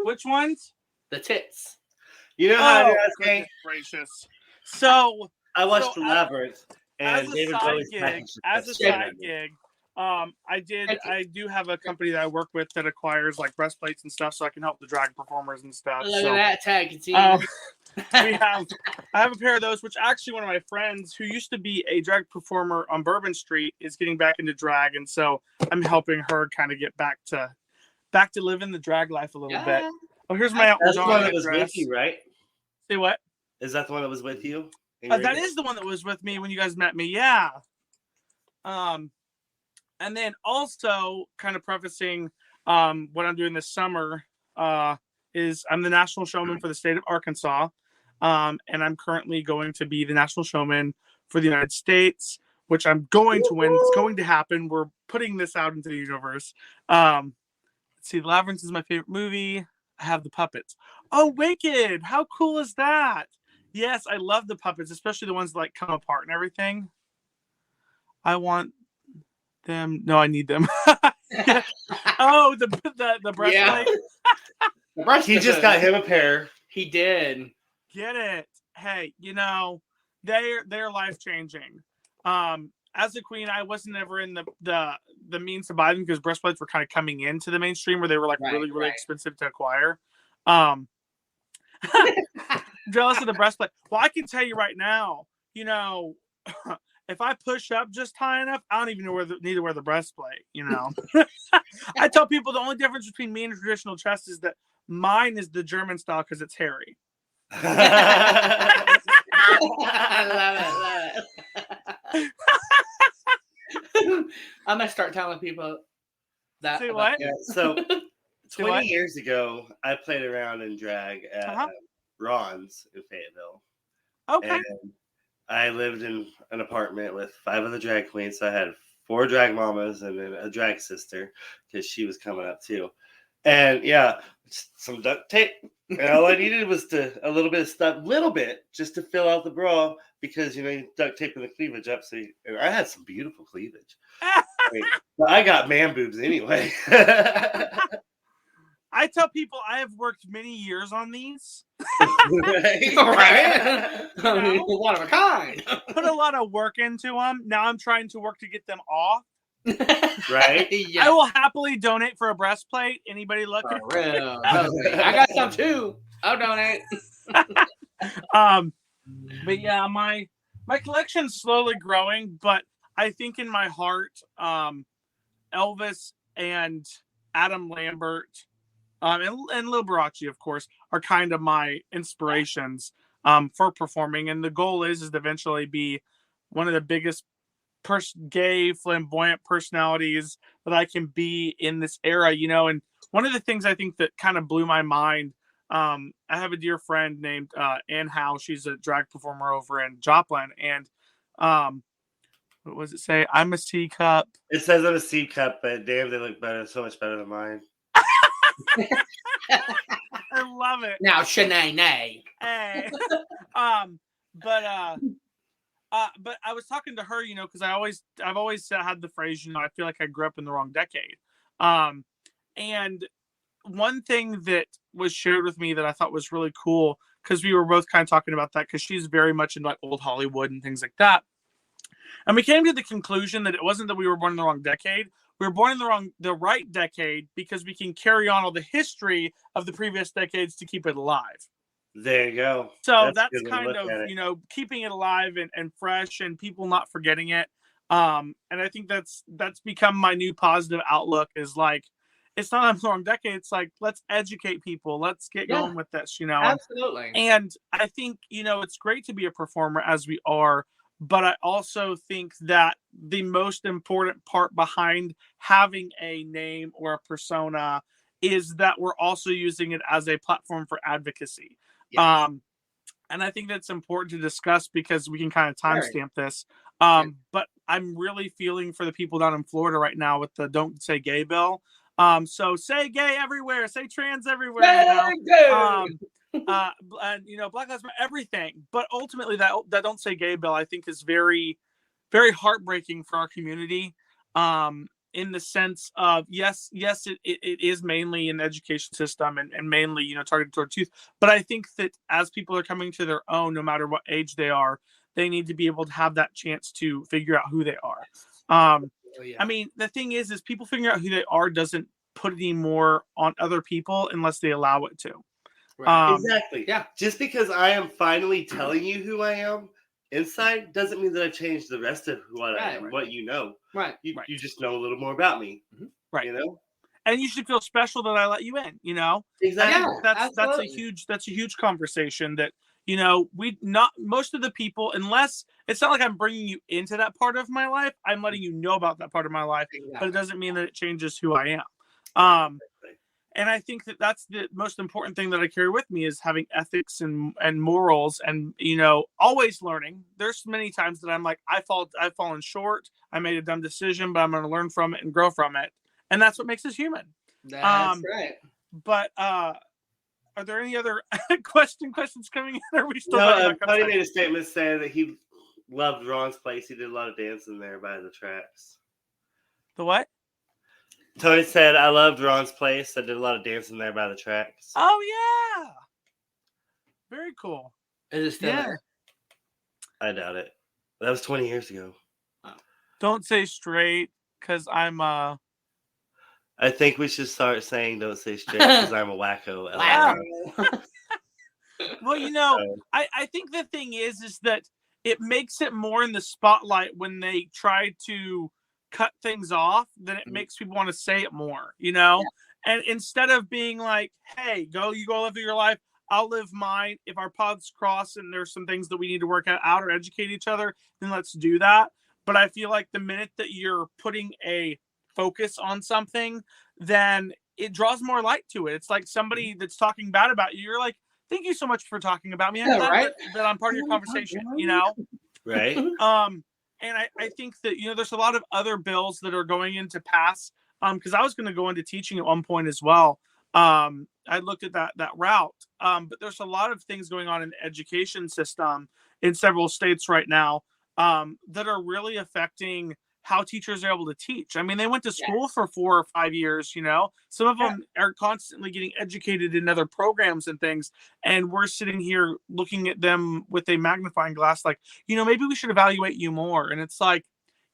Which ones? The tits. You know how I do that, goodness gracious. So I watched So, The Labyrinth, and as a David side Bowie's gig, package as a was side so gig, I do have a company that I work with that acquires like breastplates and stuff, so I can help the drag performers and stuff. Look So, at that tag team. I have a pair of those, which actually one of my friends who used to be a drag performer on Bourbon Street is getting back into drag, and so I'm helping her kind of get back to living the drag life a little bit. Oh, here's my That's the one Madonna that was dress. with you, right? Say what? Is that the one that was with you? That is the one that was with me when you guys met me. Yeah. And then also kind of prefacing what I'm doing this summer is I'm the national showman for the state of Arkansas. And I'm currently going to be the national showman for the United States, which I'm going to win. It's going to happen. We're putting this out into the universe. Let's see. Labyrinth is my favorite movie. I have the puppets. Oh, Wicked. How cool is that? Yes, I love the puppets, especially the ones that like come apart and everything. I want them. No, I need them. Oh, the breastplate. Yeah. He just got him a pair. He did. Get it? Hey, they're life changing. As a queen, I wasn't ever in the means to buy them because breastplates were kind of coming into the mainstream where they were like really expensive to acquire. Jealous of the breastplate. Well, I can tell you right now, if I push up just high enough, I don't even need to wear the breastplate. I tell people the only difference between me and a traditional chest is that mine is the German style because it's hairy. I love it. I'm gonna start telling people that. Say what? Yeah, so 20 years ago, I played around in drag at Ron's in Fayetteville. Okay. And I lived in an apartment with 5 other drag queens. So I had 4 drag mamas and then a drag sister because she was coming up too. And yeah, some duct tape. And all I needed was a little bit of stuff, just to fill out the bra because you duct taping the cleavage up. So I had some beautiful cleavage. But I got man boobs anyway. I tell people I have worked many years on these. Right? One of a kind. Put a lot of work into them. Now I'm trying to work to get them off. Right? Yeah. I will happily donate for a breastplate. Anybody looking? For real. I got some too. I'll donate. But yeah, my collection's slowly growing, but I think in my heart, Elvis and Adam Lambert, and Lil Barachi, of course, are kind of my inspirations for performing. And the goal is to eventually be one of the biggest gay, flamboyant personalities that I can be in this era, And one of the things I think that kind of blew my mind, I have a dear friend named Ann Howe. She's a drag performer over in Joplin. And what does it say? I'm a C cup. It says I'm a C cup, but damn, they look better, so much better than mine. I love it. Now, Shanae, nay. Hey. But I was talking to her, because I've always had the phrase, I feel like I grew up in the wrong decade. And one thing that was shared with me that I thought was really cool, because we were both kind of talking about that, because she's very much into like old Hollywood and things like that. And we came to the conclusion that it wasn't that we were born in the wrong decade. We were born in the right decade because we can carry on all the history of the previous decades to keep it alive. There you go. So that's kind of, keeping it alive and fresh and people not forgetting it. And I think that's become my new positive outlook is like, it's not a long decade. It's like, let's educate people. Let's get Yeah. going with this, you know. Absolutely. And I think, you know, it's great to be a performer as we are, but I also think that the most important part behind having a name or a persona is that we're also using it as a platform for advocacy. Yes. And I think that's important to discuss because we can kind of timestamp this. But I'm really feeling for the people down in Florida right now with the Don't Say Gay bill. So say gay everywhere, say trans everywhere, and you know, Black Lives Matter, everything. But ultimately, that Don't Say Gay bill, I think, is very, very heartbreaking for our community. In the sense of yes, it is mainly an education system and mainly, you know, targeted toward youth. But I think that as people are coming to their own, no matter what age they are, they need to be able to have that chance to figure out who they are. I mean, the thing is people figuring out who they are doesn't put any more on other people unless they allow it to. Exactly. Yeah. Just because I am finally telling you who I am inside doesn't mean that I've changed the rest of who I am, what you know. Right. You just know a little more about me. Right. You know? And you should feel special that I let you in, you know? Exactly. Yeah, that's a huge conversation that, you know, most of the people, unless it's not like I'm bringing you into that part of my life, I'm letting you know about that part of my life, but it doesn't mean that it changes who I am. And I think that that's the most important thing that I carry with me is having ethics and morals and, you know, always learning. There's many times that I'm like, I've fallen short. I made a dumb decision, but I'm going to learn from it and grow from it. And that's what makes us human. That's right. But are there any other questions coming in? Are we still talking about Tony made a statement saying that he loved Ron's place. He did a lot of dancing there by the tracks. The what? Tony said, I loved Ron's place. I did a lot of dancing there by the tracks. Oh, yeah. Very cool. Is it still there? I doubt it. That was 20 years ago. Don't say straight, because I'm I think we should start saying don't say straight, because I'm a wacko. Wow. Well, you know, I think the thing is that it makes it more in the spotlight when they try to cut things off, then it makes people want to say it more, you know? Yeah. And instead of being like, hey, you go live your life, I'll live mine. If our paths cross and there's some things that we need to work out or educate each other, then let's do that. But I feel like the minute that you're putting a focus on something, then it draws more light to it. It's like somebody that's talking bad about you. You're like, thank you so much for talking about me. I'm glad that I'm part of your conversation, you know? Right. And I think that, you know, there's a lot of other bills that are going into pass. Because I was going to go into teaching at one point as well. I looked at that route. But there's a lot of things going on in the education system in several states right now that are really affecting how teachers are able to teach. I mean, they went to school for 4 or 5 years, you know. Some of them are constantly getting educated in other programs and things. And we're sitting here looking at them with a magnifying glass like, you know, maybe we should evaluate you more. And it's like,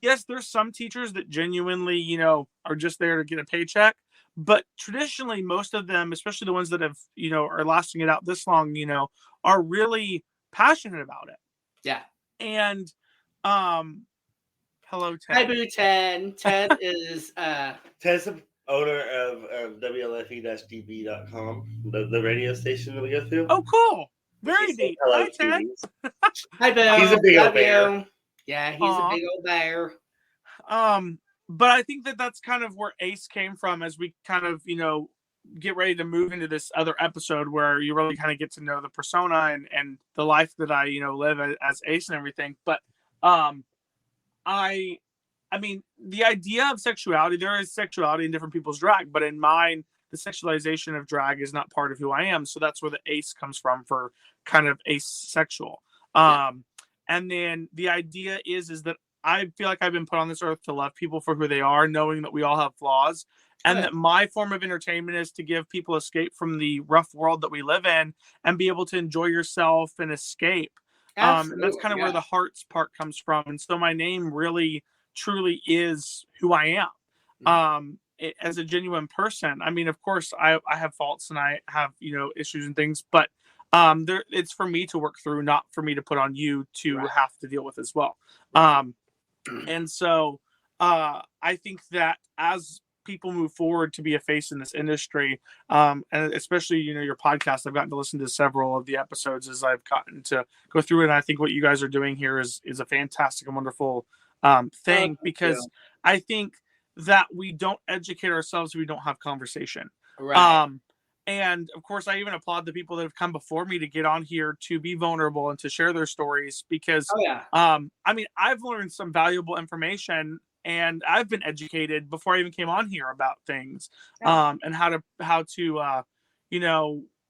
yes, there's some teachers that genuinely, you know, are just there to get a paycheck. But traditionally, most of them, especially the ones that have, you know, are lasting it out this long, you know, are really passionate about it. Yeah. And, hello, Ted. Hi, Boo Ted. Ted is Ted's the owner of WLFE-DB.com, the radio station that we go through. Oh, cool. Very neat. Hi, Ted. Hi, Bill. He's a big old bear. Yeah, he's a big old bear. But I think that's kind of where Ace came from as we kind of, you know, get ready to move into this other episode where you really kind of get to know the persona and the life that I, you know, live as Ace and everything. But I mean, the idea of sexuality, there is sexuality in different people's drag, but in mine, the sexualization of drag is not part of who I am. So that's where the Ace comes from for kind of asexual. And then the idea is that I feel like I've been put on this earth to love people for who they are, knowing that we all have flaws. And that my form of entertainment is to give people escape from the rough world that we live in and be able to enjoy yourself and escape. And that's kind of where the hearts part comes from. And so my name really, truly is who I am as a genuine person. I mean, of course, I have faults and I have, you know, issues and things, but it's for me to work through, not for me to put on you to have to deal with as well. And so I think that as people move forward to be a face in this industry. And especially, your podcast, I've gotten to listen to several of the episodes as I've gotten to go through it. And I think what you guys are doing here is a fantastic and wonderful thing, because I think that we don't educate ourselves if we don't have conversation. Right. And of course, I even applaud the people that have come before me to get on here to be vulnerable and to share their stories, because I've learned some valuable information, and I've been educated before I even came on here about things, and how to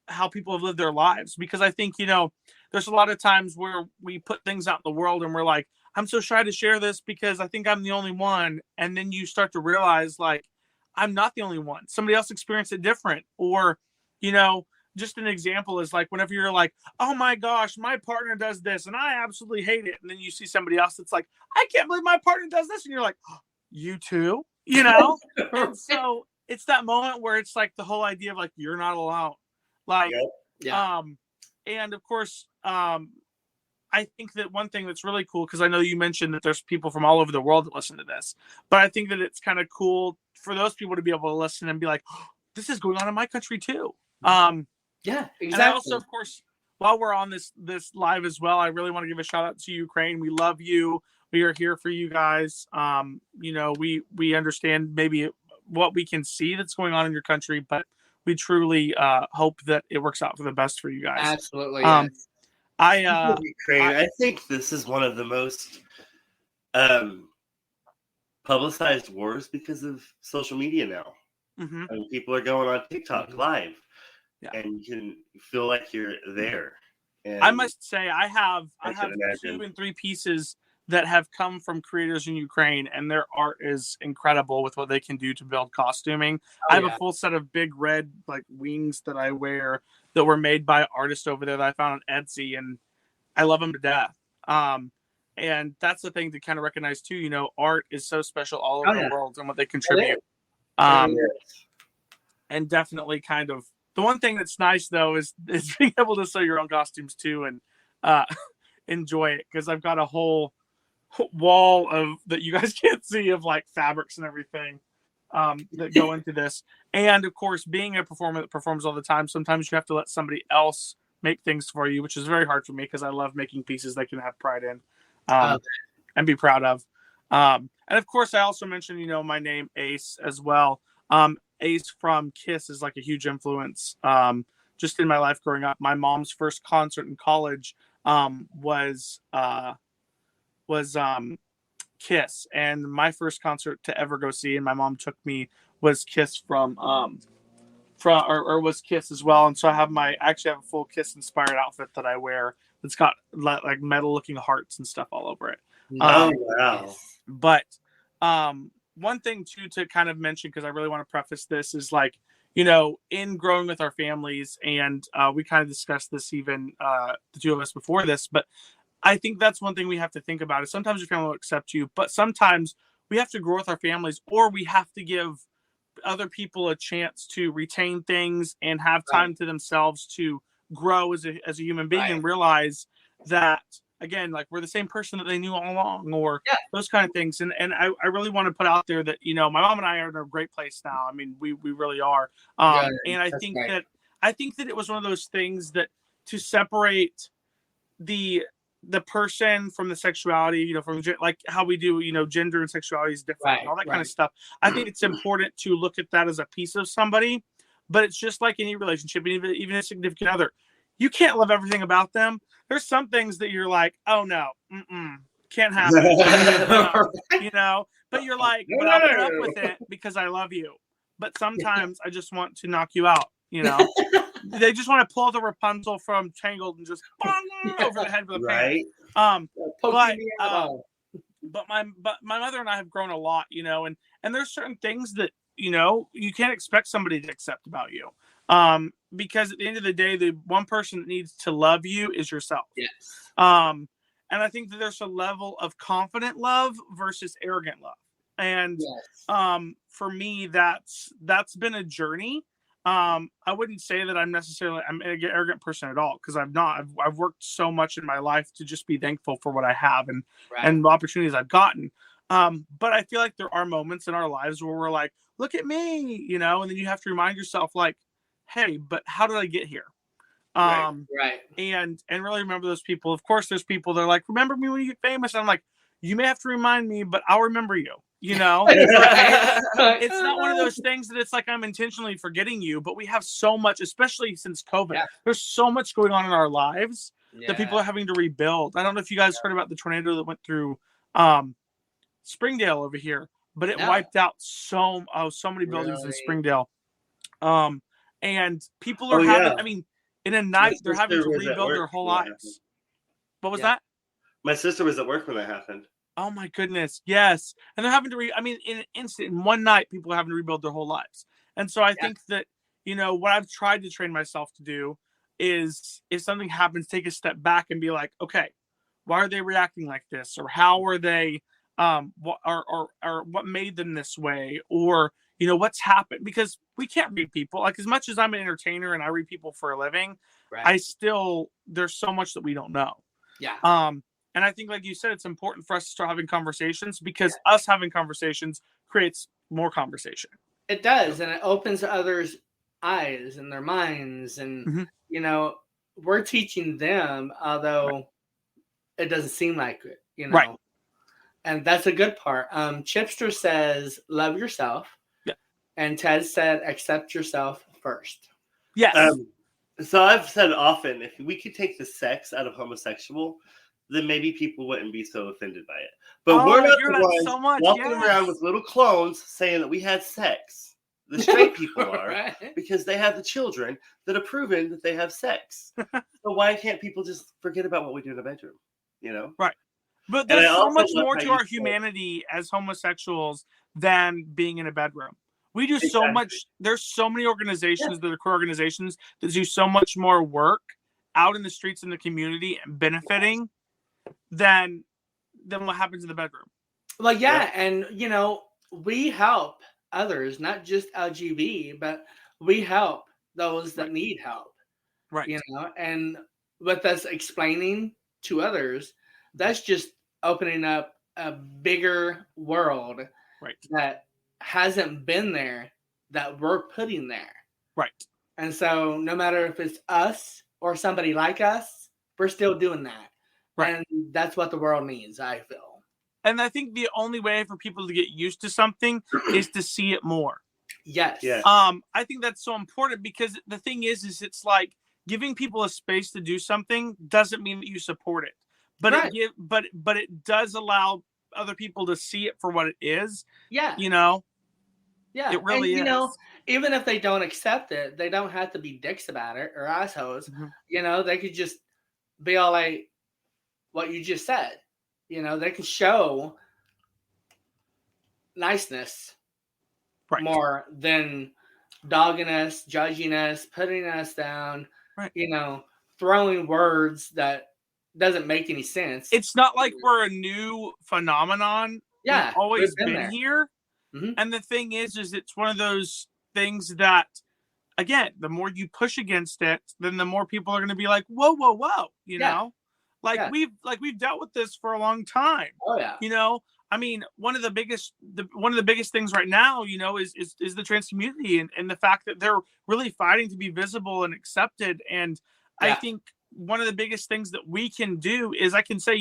how people have lived their lives. Because I think, there's a lot of times where we put things out in the world and we're like, I'm so shy to share this because I think I'm the only one. And then you start to realize, like, I'm not the only one. Somebody else experienced it different. Or, just an example is like, whenever you're like, oh my gosh, my partner does this and I absolutely hate it. And then you see somebody else that's like, I can't believe my partner does this. And you're like, oh, you too, And so it's that moment where it's like the whole idea of like, you're not alone. Like, and of course, I think that one thing that's really cool, because I know you mentioned that there's people from all over the world that listen to this, but I think that it's kind of cool for those people to be able to listen and be like, oh, this is going on in my country too. Yeah, exactly. And I also, of course, while we're on this live as well, I really want to give a shout out to Ukraine. We love you. We are here for you guys. We understand maybe what we can see that's going on in your country, but we truly hope that it works out for the best for you guys. Absolutely. Yes. Ukraine, I think this is one of the most publicized wars because of social media now. Mm-hmm. I mean, people are going on TikTok live, and you can feel like you're there. And I must say, I have 2 and 3 pieces that have come from creators in Ukraine, and their art is incredible with what they can do to build costuming. I have a full set of big red like wings that I wear that were made by artists over there that I found on Etsy, and I love them to death. And that's the thing to kind of recognize too. Art is so special all over the world and what they contribute. And definitely kind of the one thing that's nice though is being able to sew your own costumes too and enjoy it, because I've got a whole wall of that you guys can't see of like fabrics and everything that go into this. And of course, being a performer that performs all the time, sometimes you have to let somebody else make things for you, which is very hard for me because I love making pieces they can have pride in and be proud of. And of course, I also mentioned, my name Ace as well. Ace from Kiss is like a huge influence just in my life growing up. My mom's first concert in college was Kiss, and my first concert to ever go see, and my mom took me, was Kiss was Kiss as well. And so I actually have a full Kiss inspired outfit that I wear that's got like metal looking hearts and stuff all over it. Wow. But one thing too to kind of mention, because I really want to preface this, is like, in growing with our families, and we kind of discussed this even the two of us before this, but I think that's one thing we have to think about is sometimes your family will accept you, but sometimes we have to grow with our families, or we have to give other people a chance to retain things and have time to themselves to grow as a human being and realize that, again, like we're the same person that they knew all along, or those kind of things. And I really want to put out there that, my mom and I are in a great place now. I mean, we really are. And I think that it was one of those things that to separate the person from the sexuality, from like how we do, gender and sexuality is different, and all that kind of stuff. I think it's important to look at that as a piece of somebody, but it's just like any relationship, even a significant other. You can't love everything about them. There's some things that you're like, oh no, can't happen, but you're like, but I'll put up with it because I love you. But sometimes I just want to knock you out, They just want to pull the Rapunzel from Tangled and just over the head with a pan. But my mother and I have grown a lot, and there's certain things that, you can't expect somebody to accept about you. Because at the end of the day, the one person that needs to love you is yourself. Yes. And I think that there's a level of confident love versus arrogant love. And for me, that's been a journey. I wouldn't say that I'm an arrogant person at all, because I'm not. I've worked so much in my life to just be thankful for what I have and the opportunities I've gotten. But I feel like there are moments in our lives where we're like, look at me, and then you have to remind yourself like, hey, but how did I get here? Right. And really remember those people. Of course, there's people that are like, remember me when you get famous. And I'm like, you may have to remind me, but I'll remember you, It's not one of those things that it's like I'm intentionally forgetting you, but we have so much, especially since COVID. Yeah. There's so much going on in our lives that people are having to rebuild. I don't know if you guys heard about the tornado that went through Springdale over here, but it wiped out so many buildings in Springdale. And people are having, in a night, they're having to rebuild their whole lives. What was that? My sister was at work when that happened. Oh my goodness, yes. And they're having to in an instant, in one night, people are having to rebuild their whole lives. And so I think that, what I've tried to train myself to do is if something happens, take a step back and be like, okay, why are they reacting like this? Or how are they, what made them this way? Or, what's happened? Because we can't read people. Like, as much as I'm an entertainer and I read people for a living, there's so much that we don't know. Yeah. And I think, like you said, it's important for us to start having conversations because us having conversations creates more conversation. It does. And it opens others' eyes and their minds. And, we're teaching them, although it doesn't seem like it, Right. And that's a good part. Chipster says, love yourself. Yeah. And Ted said, accept yourself first. Yes. So I've said often, if we could take the sex out of homosexual, then maybe people wouldn't be so offended by it. But we're not the ones walking around with little clones saying that we had sex. The straight people are, because they have the children that have proven that they have sex. So why can't people just forget about what we do in the bedroom? Right. But there's so much more to our humanity as homosexuals than being in a bedroom. We do so much. There's so many organizations that are queer organizations that do so much more work out in the streets in the community and benefiting than what happens in the bedroom. Well, yeah. And, we help others, not just LGBT, but we help those that need help. Right. And with us explaining to others, that's just opening up a bigger world that hasn't been there, that we're putting there. Right. And so no matter if it's us or somebody like us, we're still doing that. Right. And that's what the world needs, I feel. And I think the only way for people to get used to something is to see it more. Yes. I think that's so important because the thing is it's like giving people a space to do something doesn't mean that you support it. But but it does allow other people to see it for what it is. Yeah. Yeah. It really is. Even if they don't accept it, they don't have to be dicks about it or assholes. Mm-hmm. They could just be all like what you just said. They can show niceness more than dogging us, judging us, putting us down, throwing words that doesn't make any sense. It's not like we're a new phenomenon. Yeah. We've always been here. Mm-hmm. And the thing is it's one of those things that, again, the more you push against it, then the more people are going to be like, whoa, whoa, whoa, know? We've dealt with this for a long time. Oh yeah. I mean, one of the biggest things right now, is the trans community and the fact that they're really fighting to be visible and accepted. And I think one of the biggest things that we can do is I can say,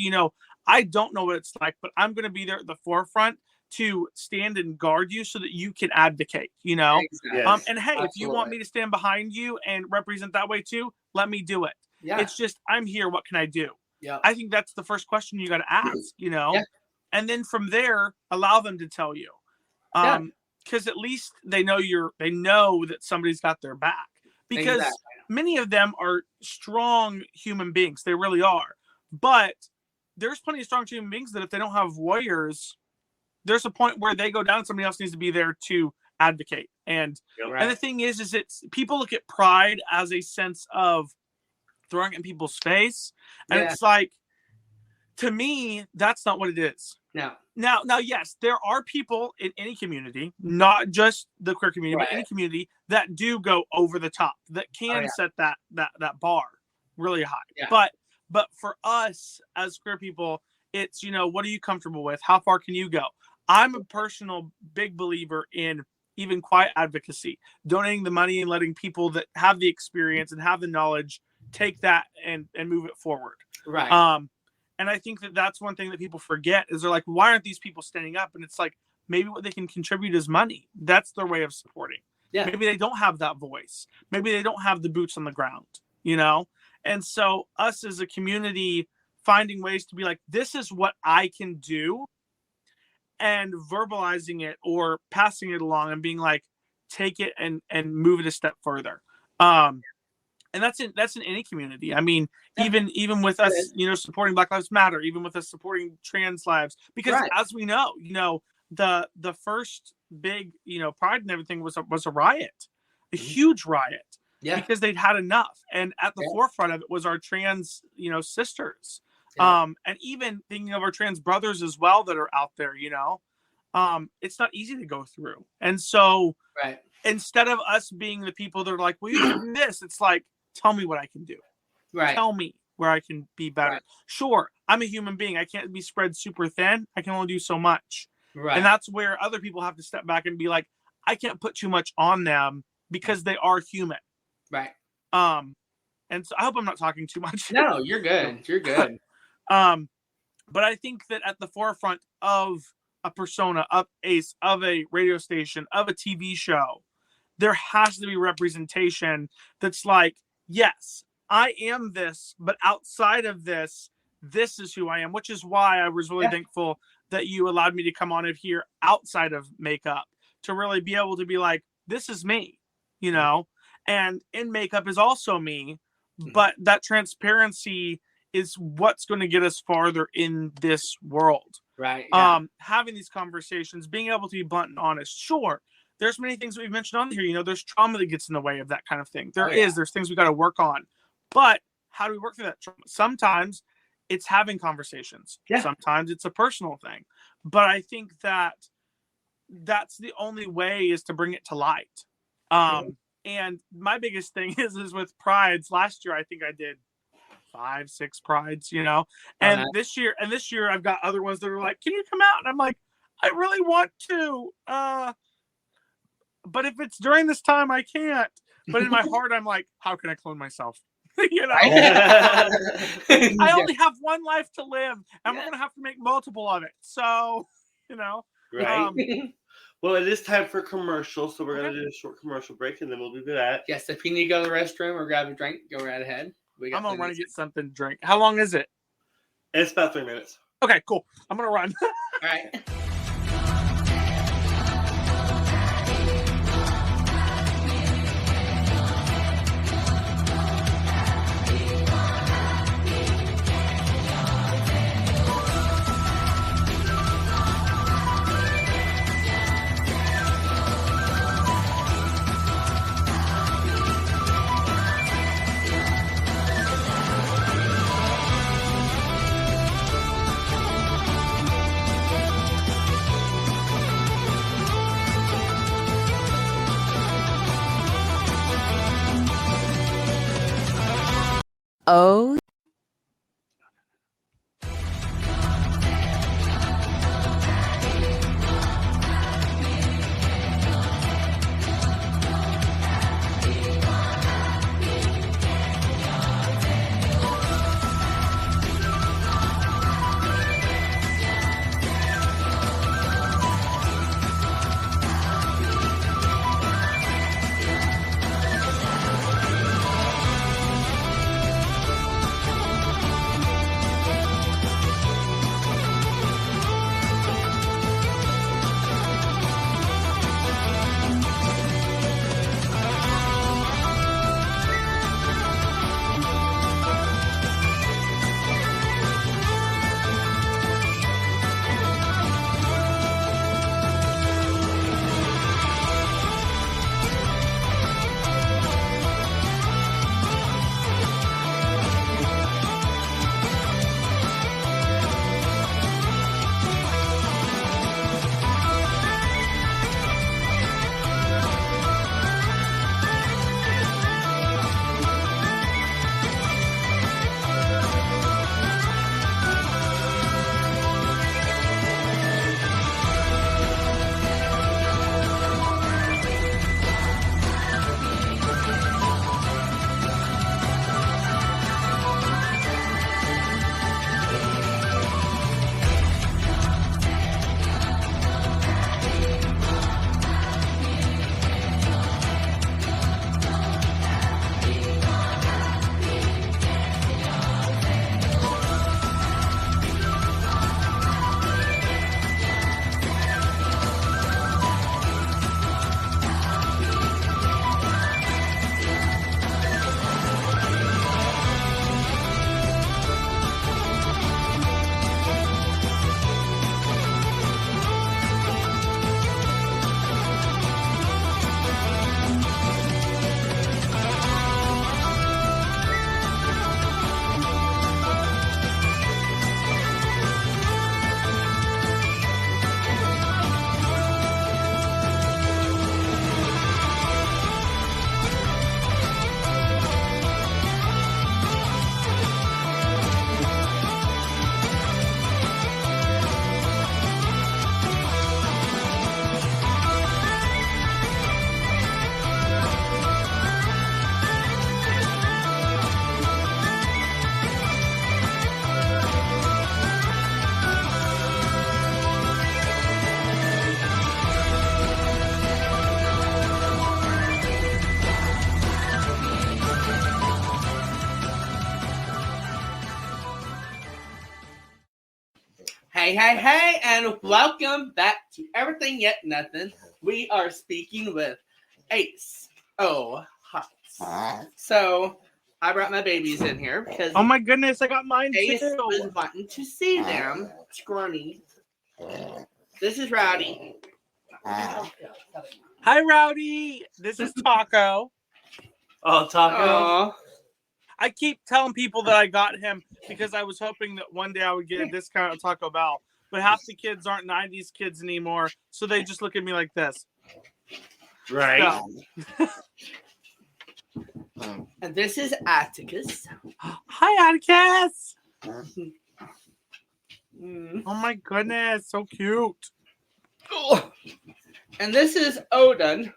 I don't know what it's like, but I'm going to be there at the forefront to stand and guard you so that you can advocate, Exactly. And hey, Absolutely. If you want me to stand behind you and represent that way too, let me do it. Yeah. It's just, I'm here. What can I do? Yeah. I think that's the first question you got to ask, Yeah. And then from there, allow them to tell you. Because at least they know that somebody's got their back. Because many of them are strong human beings. They really are. But there's plenty of strong human beings that if they don't have warriors, there's a point where they go down and somebody else needs to be there to advocate. And the thing is it's people look at pride as a sense of throwing it in people's face. And it's like, to me, that's not what it is. No. Now, yes, there are people in any community, not just the queer community, but any community that do go over the top, that can set that bar really high. Yeah. But for us as queer people, It's, what are you comfortable with? How far can you go? I'm a personal big believer in even quiet advocacy, donating the money and letting people that have the experience and have the knowledge take that and move it forward. Right. And I think that that's one thing that people forget is they're like, why aren't these people standing up? And it's like, maybe what they can contribute is money. That's their way of supporting. Yeah. Maybe they don't have that voice. Maybe they don't have the boots on the ground, And so us as a community finding ways to be like, this is what I can do, and verbalizing it or passing it along and being like, take it and move it a step further. And that's in any community. I mean, even with us, supporting Black Lives Matter, even with us supporting trans lives, because as we know, the first big, Pride and everything was a riot, a huge riot, because they'd had enough. And at the forefront of it was our trans, sisters. Yeah. And even thinking of our trans brothers as well that are out there, it's not easy to go through. And so instead of us being the people that are like, well, you do this, it's like, tell me what I can do. Right. Tell me where I can be better. Right. Sure, I'm a human being. I can't be spread super thin. I can only do so much. Right. And that's where other people have to step back and be like, I can't put too much on them because they are human. Right. And so I hope I'm not talking too much. No, you're good. You're good. But I think that at the forefront of a persona, of a radio station, of a TV show, there has to be representation that's like, yes, I am this, but outside of this, this is who I am, which is why I was really thankful that you allowed me to come on it here outside of makeup to really be able to be like, this is me, and in makeup is also me, but that transparency is what's going to get us farther in this world. Right. Yeah. Having these conversations, being able to be blunt and honest. Sure, there's many things we've mentioned on here. There's trauma that gets in the way of that kind of thing. There's things we got to work on. But how do we work through that trauma? Sometimes it's having conversations. Yeah. Sometimes it's a personal thing. But I think that that's the only way is to bring it to light. And my biggest thing is with prides. Last year, I think I did 5-6 prides, and this year I've got other ones that are like, can you come out? And I'm like, I really want to, but if it's during this time, I can't. But in my heart, I'm like, how can I clone myself? I only have one life to live, and we're gonna have to make multiple of it. So, right. Well, it is time for commercial, so we're gonna do a short commercial break, and then we'll be back. Yes, if you need to go to the restroom or grab a drink, go right ahead. I'm gonna run and get something to drink. How long is it? It's about 3 minutes. Okay, cool. I'm gonna run. All right. Oh, Hey, and welcome back to Everything Yet Nothing. We are speaking with Ace. Oh, hot. So, I brought my babies in here because Oh my goodness, I got mine Ace too. was wanting to see them. Scrawny. This is Rowdy. Hi, Rowdy. This is Taco. Oh, Taco. Aww. I keep telling people that I got him because I was hoping that one day I would get a discount at Taco Bell. But half the kids aren't 90s kids anymore, so they just look at me like this. Right. So. And this is Atticus. Hi, Atticus. Mm. Oh my goodness, so cute. Oh. And this is Odin.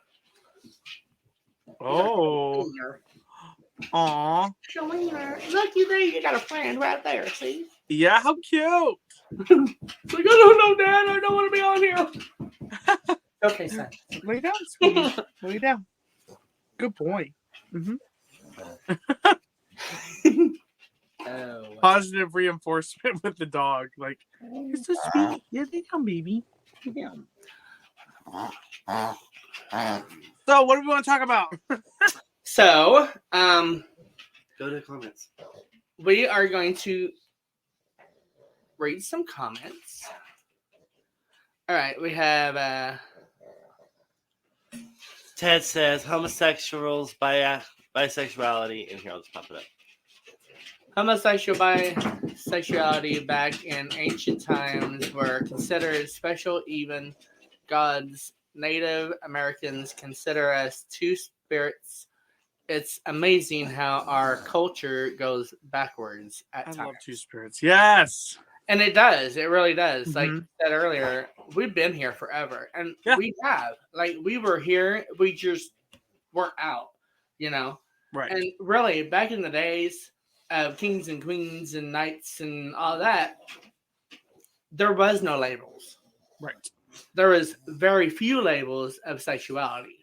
Oh. Aw. Showing her. Look, you got a friend right there, see? Yeah, how cute. Like, I don't know, Dad. I don't want to be on here. Okay, son. Lay down, sweetie. Lay down. Good boy. Mm-hmm. Oh. Positive reinforcement with the dog. Like, you're so sweet. Yeah, lay down, baby. Yeah. So, what do we want to talk about? So, Go to the comments. we are going to read some comments. All right, we have Ted says homosexuals, bisexuality, and here I'll just pop it up. homosexuality back in ancient times were considered special. Even gods, Native Americans consider us two spirits. It's amazing how our culture goes backwards at times. I love Two Spirits. Yes. And it does. It really does. Like Mhm. you said earlier, we've been here forever. And Yeah. we have. Like, we were here. We just weren't out, you know? Right. And really, back in the days of kings and queens and knights and all that, there was no labels. Right. There was very few labels of sexuality.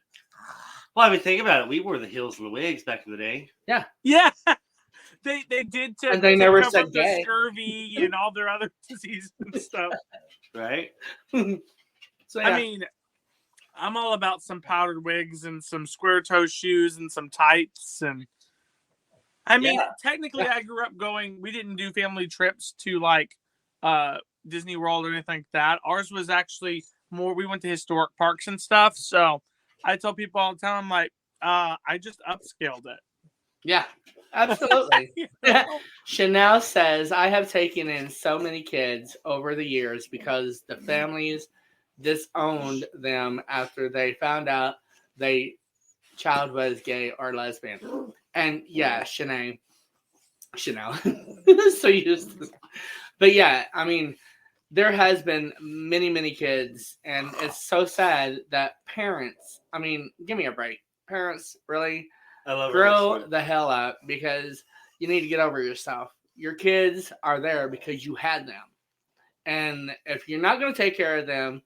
Well, I mean, think about it. We wore the heels and the wigs back in the day. Yeah. They did to, And they to never cover said up gay. the scurvy and all their other diseases and stuff. Right? So, yeah. I mean, I'm all about some powdered wigs and some square toe shoes and some tights. And I mean, Yeah. technically, I grew up going. We didn't do family trips to like Disney World or anything like that. Ours was actually more. We went to historic parks and stuff. So I tell people all the time, I'm like, I just upscaled it. Yeah, absolutely. You know? Chanel says, I have taken in so many kids over the years because the families disowned them after they found out their child was gay or lesbian. And yeah, Chanel. So used to, but yeah, I mean, there has been many kids, and it's so sad that parents, I mean, give me a break. Parents, really? I love Grow it. the hell up, because you need to get over yourself. Your kids are there because you had them. And if you're not going to take care of them,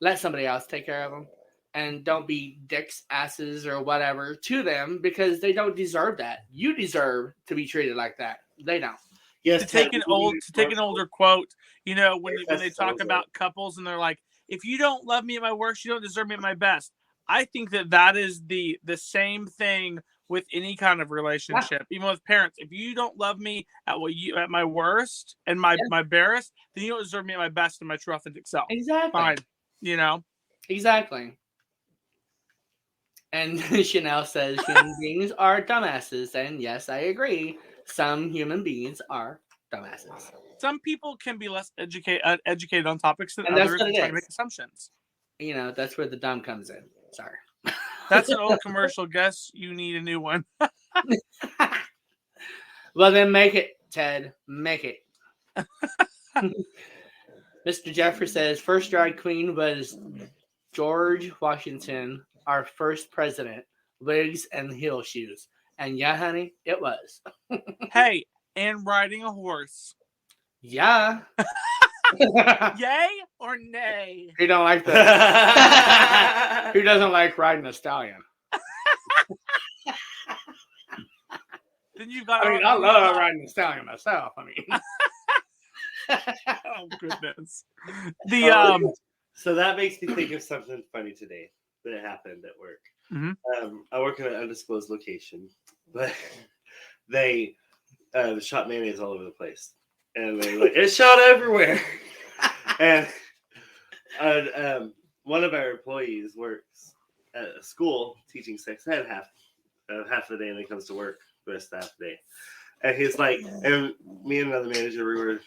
let somebody else take care of them. And don't be dicks, asses, or whatever to them, because they don't deserve that. You deserve to be treated like that. They don't. Yes, to take an older quote, you know, when they talk about couples and they're like, if you don't love me at my worst, you don't deserve me at my best. I think that is the same thing with any kind of relationship, even with parents. If you don't love me at my worst and my barest, then you don't deserve me at my best and my true authentic self. Exactly. Fine. You know? Exactly. And Chanel says human beings are dumbasses. And yes, I agree. Some human beings are dumbasses. Some people can be less educated on topics than And that's others what and it try is. to make assumptions. You know, that's where the dumb comes in. Sorry. That's an old commercial. Guess you need a new one. Well, then make it, Ted. Make it. Mr. Jeffrey says, first drag queen was George Washington, our first president. Wigs and heel shoes. And yeah, honey, it was. Hey, and riding a horse. Yeah. Yay or nay? He don't like that. Who doesn't like riding a stallion? Then you've got. I mean, I love riding a stallion myself. I mean, Oh goodness. The So that makes me think of something funny today that happened at work. Mhm. I work in an undisclosed location, but they shot mayonnaise all over the place, and they're like, "It shot everywhere." And one of our employees works at a school teaching sex ed half the day, and then comes to work the rest of the day. And he's like, and me and another manager, we were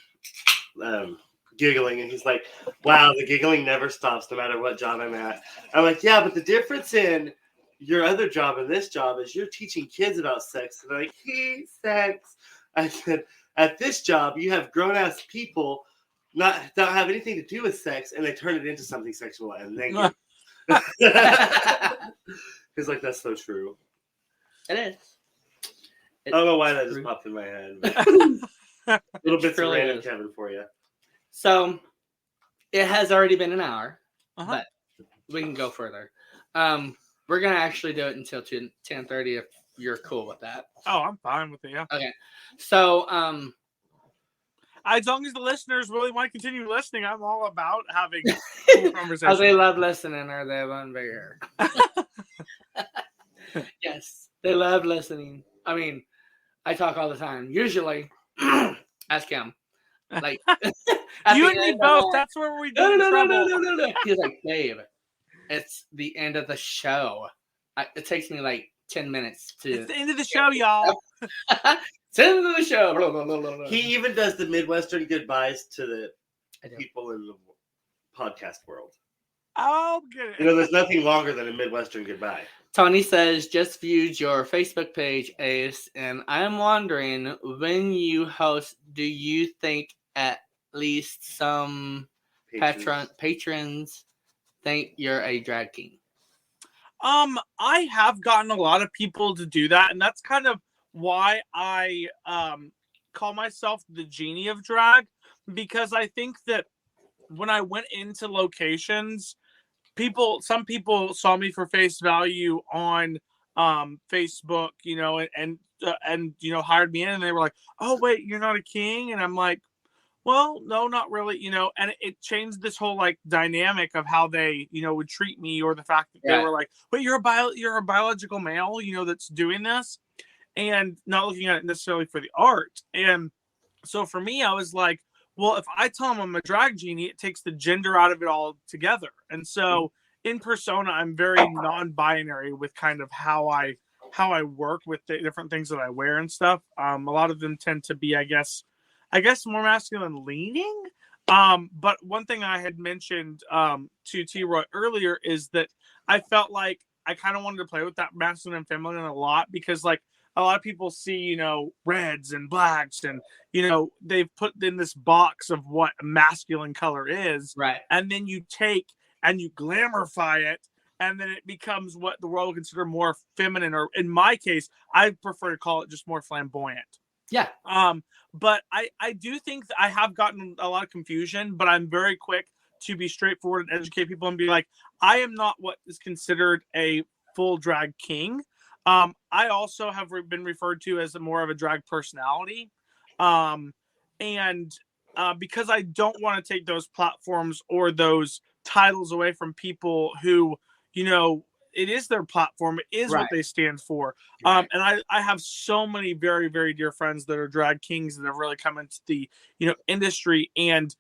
giggling, and he's like, "Wow, the giggling never stops, no matter what job I'm at." I'm like, "Yeah, but the difference in your other job and this job is you're teaching kids about sex." And they're like, sex. I said, "At this job, you have grown ass people don't have anything to do with sex, and they turn it into something sexual, and then he's like, that's so true." It is. I don't know why that just popped in my head. Little bits of random Kevin for you. So it has already been an hour, but we can go further. We're gonna actually do it until 10:30 if you're cool with that. Oh, I'm fine with it. Yeah. Okay. So as long as the listeners really want to continue listening, I'm all about having cool conversations. They love listening, or they won't be here. Yes, they love listening. I mean, I talk all the time. Usually, ask him. Like you and me both. That's where we do No. He's like, "Dave, it's the end of the show. It takes me like 10 minutes to." It's the end of the show, y'all. It's the end of the show. Blah, blah, blah, blah. He even does the Midwestern goodbyes to the people in the podcast world. Oh, good. You know, there's nothing longer than a Midwestern goodbye. Tony says, "Just viewed your Facebook page, Ace, and I'm wondering, when you host, do you think at least some patrons think you're a drag king?" I have gotten a lot of people to do that, and that's kind of why I call myself the genie of drag, because I think that when I went into locations, some people saw me for face value on Facebook, you know, and you know, hired me in, and they were like, "Oh wait, you're not a king," and I'm like, "Well, no, not really," you know, and it changed this whole like dynamic of how they, you know, would treat me, or the fact that they were like, "Wait, you're a biological male, you know, that's doing this," and not looking at it necessarily for the art. And so for me, I was like, well, if I tell them I'm a drag genie, it takes the gender out of it all together. And so in persona, I'm very non-binary with kind of how I work with the different things that I wear and stuff. A lot of them tend to be, I guess more masculine leaning. But one thing I had mentioned to T-Roy earlier is that I felt like I kind of wanted to play with that masculine and feminine a lot, because like a lot of people see, you know, reds and blacks, and, you know, they've put in this box of what a masculine color is. Right. And then you take and you glamorify it, and then it becomes what the world would consider more feminine, or in my case, I prefer to call it just more flamboyant. Yeah. But I do think that I have gotten a lot of confusion, but I'm very quick to be straightforward and educate people and be like, I am not what is considered a full drag king. I also have been referred to as more of a drag personality. And because I don't want to take those platforms or those titles away from people who, you know, it is their platform, it is what they stand for. And I have so many very, very dear friends that are drag kings that have really come into the, you know, industry. And,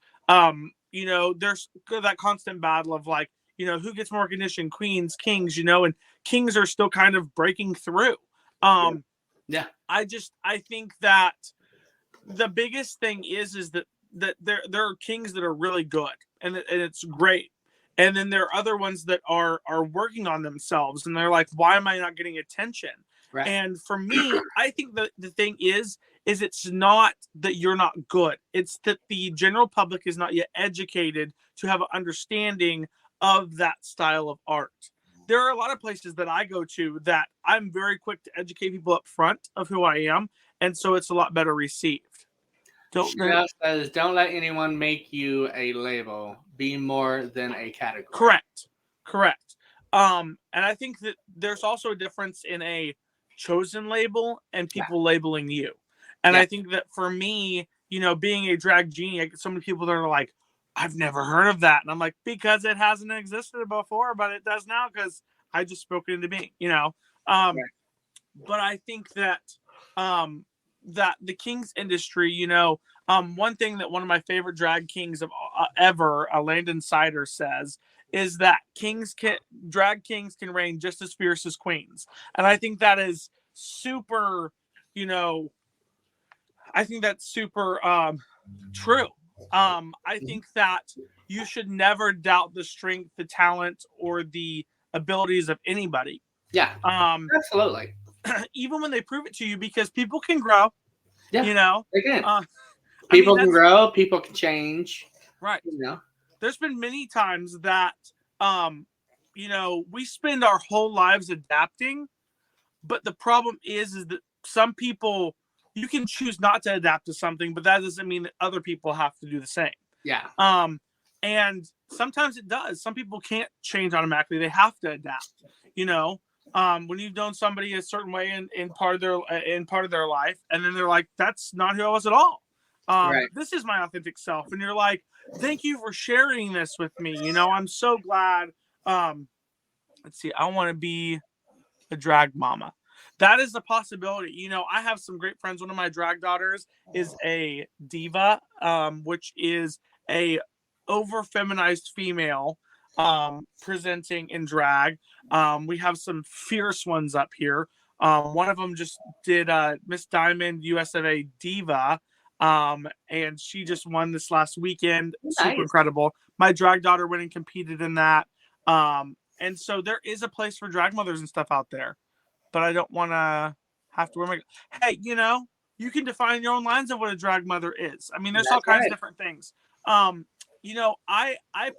you know, there's that constant battle of like, you know, who gets more recognition, queens, kings, you know, and kings are still kind of breaking through. I think that the biggest thing is that there are kings that are really good, and it's great. And then there are other ones that are working on themselves, and they're like, why am I not getting attention? Right. And for me, I think that the thing is it's not that you're not good. It's that the general public is not yet educated to have an understanding of that style of art. There are a lot of places that I go to that I'm very quick to educate people up front of who I am, and so it's a lot better received. Don't let anyone make you a label. Be more than a category. Correct. And I think that there's also a difference in a chosen label and people labeling you. And I think that for me, being a drag genie, I get so many people that are like, I've never heard of that. And I'm like, because it hasn't existed before, but it does now because I just spoke it into being, Right. But I think that that the Kings industry, one thing that one of my favorite drag kings of ever, Landon Sider, says is that drag kings can reign just as fierce as queens. And I think that is super, I think that's super true. I think that you should never doubt the strength, the talent, or the abilities of anybody. Yeah, absolutely. Even when they prove it to you, because people can grow. Yeah, they can. I mean, People can grow. People can change. Right. There's been many times that, we spend our whole lives adapting, but the problem is that some people, you can choose not to adapt to something, but that doesn't mean that other people have to do the same. Yeah. And sometimes it does. Some people can't change automatically. They have to adapt. When you've known somebody a certain way in part of their life, and then they're like, that's not who I was at all. Right. This is my authentic self. And you're like, thank you for sharing this with me. I'm so glad. Let's see. I want to be a drag mama. That is a possibility. I have some great friends. One of my drag daughters is a diva, which is a over feminized female presenting in drag. We have some fierce ones up here. One of them just did Miss Diamond US of A Diva, and she just won this last weekend. Nice. Super incredible. My drag daughter went and competed in that. And so there is a place for drag mothers and stuff out there, but I don't want to have to wear my. Hey, you can define your own lines of what a drag mother is. I mean, there's all kinds of different things. I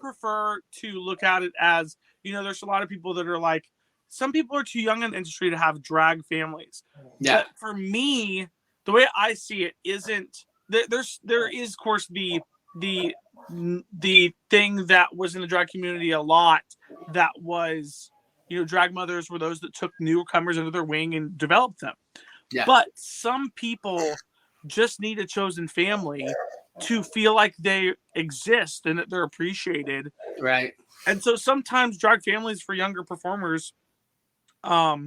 prefer to look at it as, there's a lot of people that are like, some people are too young in the industry to have drag families. Yeah. But for me, the way I see it isn't there is, of course, the thing that was in the drag community a lot that was, drag mothers were those that took newcomers under their wing and developed them. Yeah. But some people just need a chosen family to feel like they exist and that they're appreciated. Right. And so sometimes drag families for younger performers, what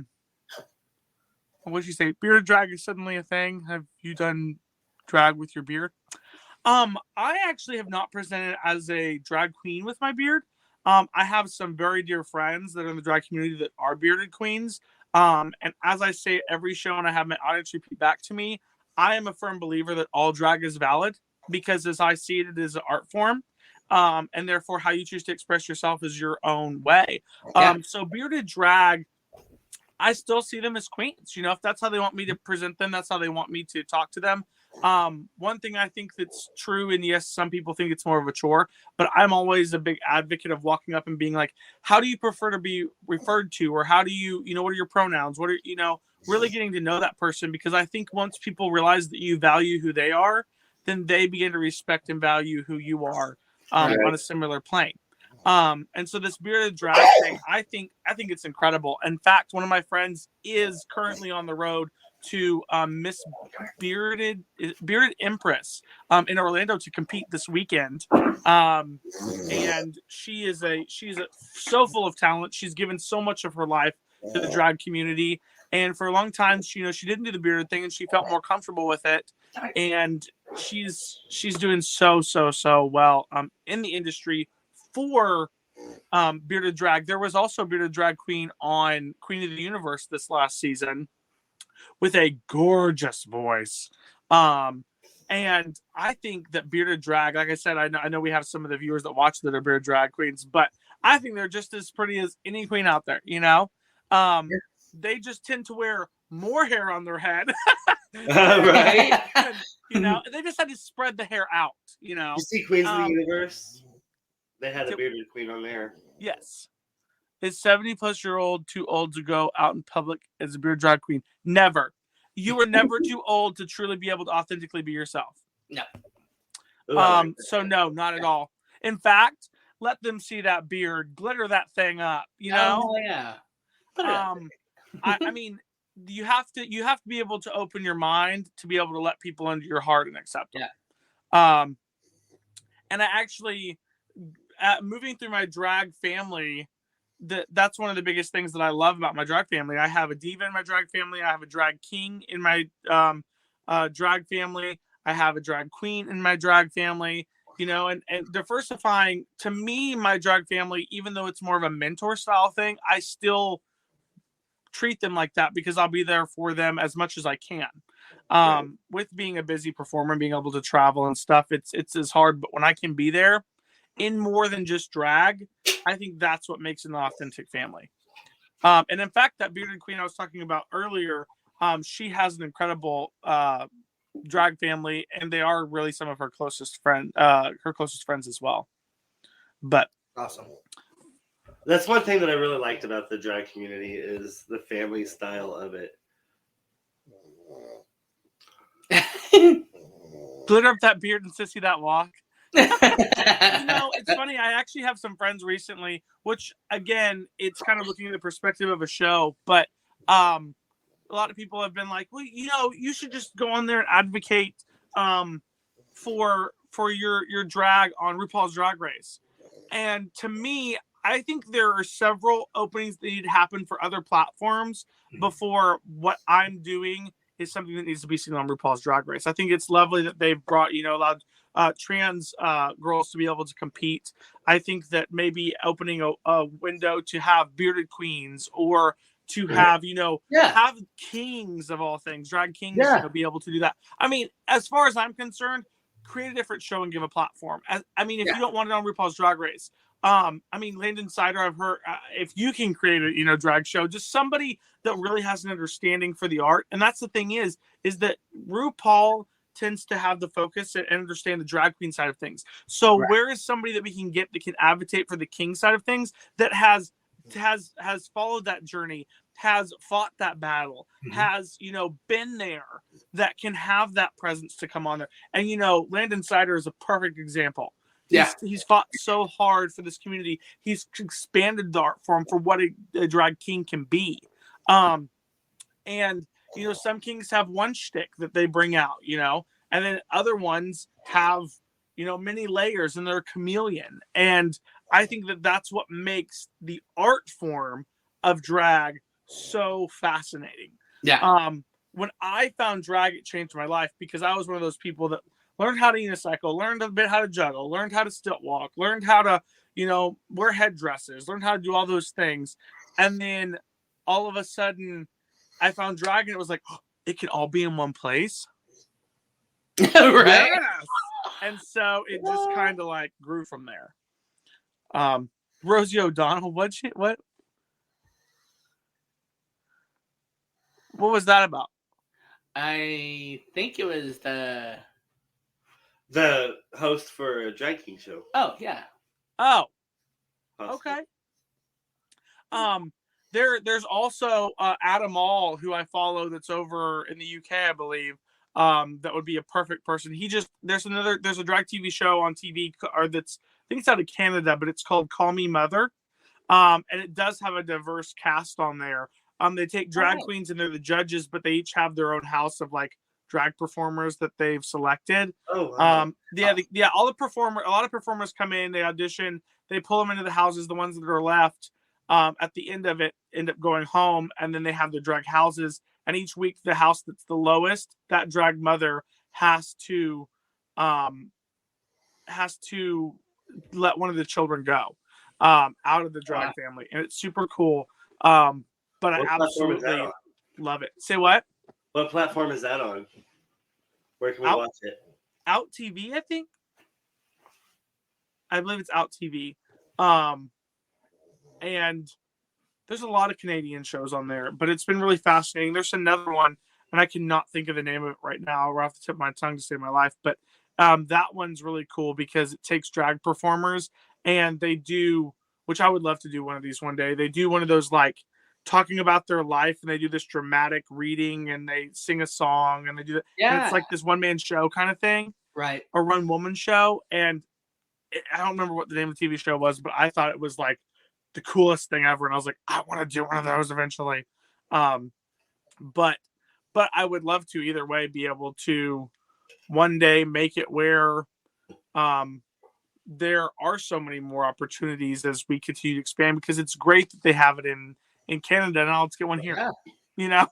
did you say? Bearded drag is suddenly a thing. Have you done drag with your beard? I actually have not presented as a drag queen with my beard. I have some very dear friends that are in the drag community that are bearded queens. And as I say every show, and I have my audience repeat back to me, I am a firm believer that all drag is valid, because as I see it, it is an art form. And therefore how you choose to express yourself is your own way. Yeah. So bearded drag, I still see them as queens. If that's how they want me to present them, that's how they want me to talk to them. One thing I think that's true, and yes, some people think it's more of a chore, but I'm always a big advocate of walking up and being like, how do you prefer to be referred to? Or how do you, what are your pronouns? What are, really getting to know that person, because I think once people realize that you value who they are, then they begin to respect and value who you are on a similar plane. And so this bearded drag thing, I think it's incredible. In fact, one of my friends is currently on the road to Miss Bearded Empress in Orlando to compete this weekend. And she is so full of talent. She's given so much of her life to the drag community. And for a long time, she didn't do the bearded thing, and she felt more comfortable with it. And she's doing so well in the industry for bearded drag. There was also a bearded drag queen on Queen of the Universe this last season with a gorgeous voice. And I think that bearded drag, like I said, I know we have some of the viewers that watch that are bearded drag queens, but I think they're just as pretty as any queen out there, They just tend to wear more hair on their head. Right. They just had to spread the hair out, You see Queens of the Universe? They had a bearded queen on there. Yes. Is 70-plus-year-old too old to go out in public as a bearded drag queen? Never. You are never too old to truly be able to authentically be yourself. No. So no, not at all. In fact, let them see that beard, glitter that thing up, Oh, yeah. I mean, you have to be able to open your mind to be able to let people into your heart and accept them. And I actually, moving through my drag family, that's one of the biggest things that I love about my drag family. I have a diva in my drag family. I have a drag king in my drag family. I have a drag queen in my drag family. And diversifying, to me, my drag family, even though it's more of a mentor style thing, I still treat them like that because I'll be there for them as much as I can. With being a busy performer and being able to travel and stuff, it's as hard. But when I can be there in more than just drag, I think that's what makes an authentic family. And in fact, that bearded queen I was talking about earlier, she has an incredible drag family, and they are really some of her closest friends as well. But Awesome. That's one thing that I really liked about the drag community is the family style of it. Glitter up that beard and sissy that walk. It's funny. I actually have some friends recently, which again, it's kind of looking at the perspective of a show, but a lot of people have been like, well, you should just go on there and advocate for your drag on RuPaul's Drag Race. And to me, I think there are several openings that need to happen for other platforms before what I'm doing is something that needs to be seen on RuPaul's Drag Race. I think it's lovely that they've brought, allowed trans girls to be able to compete. I think that maybe opening a window to have bearded queens or to have, have kings of all things, drag kings, be able to do that. I mean, as far as I'm concerned, create a different show and give a platform. If you don't want it on RuPaul's Drag Race, Landon Sider, I've heard if you can create a drag show, just somebody that really has an understanding for the art. And that's the thing is that RuPaul tends to have the focus and understand the drag queen side of things. So where is somebody that we can get that can advocate for the king side of things, that has followed that journey, has fought that battle, has been there, that can have that presence to come on there. And Landon Sider is a perfect example. He's fought so hard for this community. He's expanded the art form for what a drag king can be. And some kings have one shtick that they bring out, and then other ones have many layers, and they're a chameleon. And I think that that's what makes the art form of drag so fascinating. When I found drag, it changed my life because I was one of those people that learned how to unicycle, learned a bit how to juggle, learned how to stilt walk, learned how to, wear headdresses, learned how to do all those things. And then all of a sudden I found drag and it was like, oh, it can all be in one place. Right. Yes. And so it just kind of like grew from there. Rosie O'Donnell, what was that about? I think it was the host for a drag king show. Oh, yeah. Oh. Okay. There's also Adam All, who I follow, that's over in the UK, I believe. That would be a perfect person. There's a drag TV show on TV, or I think it's out of Canada, but it's called Call Me Mother. And it does have a diverse cast on there. They take drag queens and they're the judges, but they each have their own house of like drag performers that they've selected. Oh, wow. A lot of performers come in, they audition, they pull them into the houses. The ones that are left, at the end of it, end up going home, and then they have the drag houses. And each week, the house that's the lowest, that drag mother has to let one of the children go out of the drag family, and it's super cool. But I absolutely love it. Say what? What platform is that on? Where can we watch it? Out TV, I think. I believe it's Out TV. And there's a lot of Canadian shows on there, but it's been really fascinating. There's another one, and I cannot think of the name of it right now, or off the tip of my tongue to save my life. But that one's really cool because it takes drag performers, and they do, which I would love to do one of these one day. They do one of those like talking about their life, and they do this dramatic reading, and they sing a song, and they do that. Yeah. And it's like this one-man show kind of thing. Right. Or one-woman show. And I don't remember what the name of the TV show was, but I thought it was like the coolest thing ever. And I was like, I want to do one of those eventually. But I would love to either way be able to one day make it where there are so many more opportunities as we continue to expand, because it's great that they have it in Canada. Now let's get one here. Yeah.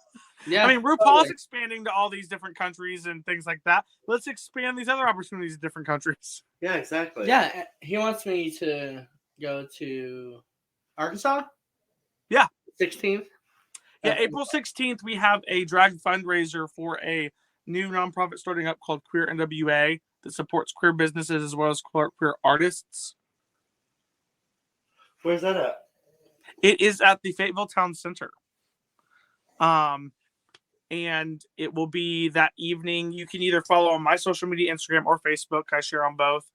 Yeah. I mean, RuPaul's expanding to all these different countries and things like that. Let's expand these other opportunities in different countries. Yeah, exactly. Yeah, he wants me to go to Arkansas. Yeah, 16th. Yeah, April 16th, we have a drag fundraiser for a new nonprofit starting up called Queer NWA that supports queer businesses as well as queer artists. Where's that at? It is at the Fayetteville Town Center. And it will be that evening. You can either follow on my social media, Instagram or Facebook. I share on both.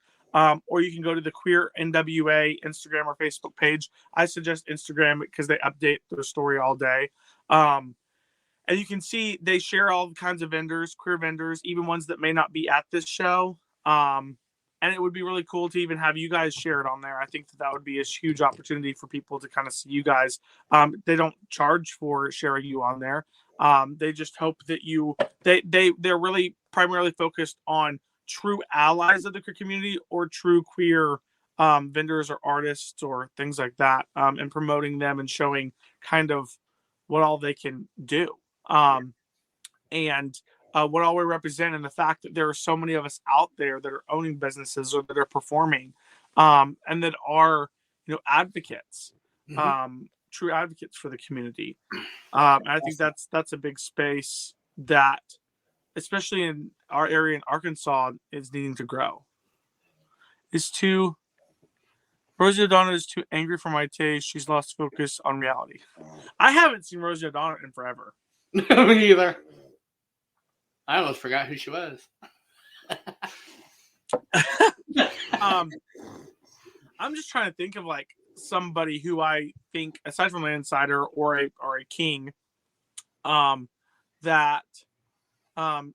Or you can go to the Queer NWA Instagram or Facebook page. I suggest Instagram because they update their story all day. And you can see they share all kinds of vendors, queer vendors, even ones that may not be at this show. And it would be really cool to even have you guys share it on there. I think that would be a huge opportunity for people to kind of see you guys. They don't charge for sharing you on there. They just hope that they're really primarily focused on true allies of the queer community or true queer vendors or artists or things like that, and promoting them and showing kind of what all they can do. And what all we represent, and the fact that there are so many of us out there that are owning businesses or that are performing, and that are, advocates, true advocates for the community. And I think that's a big space that, especially in our area in Arkansas, is needing to grow. Rosie O'Donnell is too angry for my taste. She's lost focus on reality. I haven't seen Rosie O'Donnell in forever. Me either. I almost forgot who she was. I'm just trying to think of like somebody who I think, aside from an insider or a king, that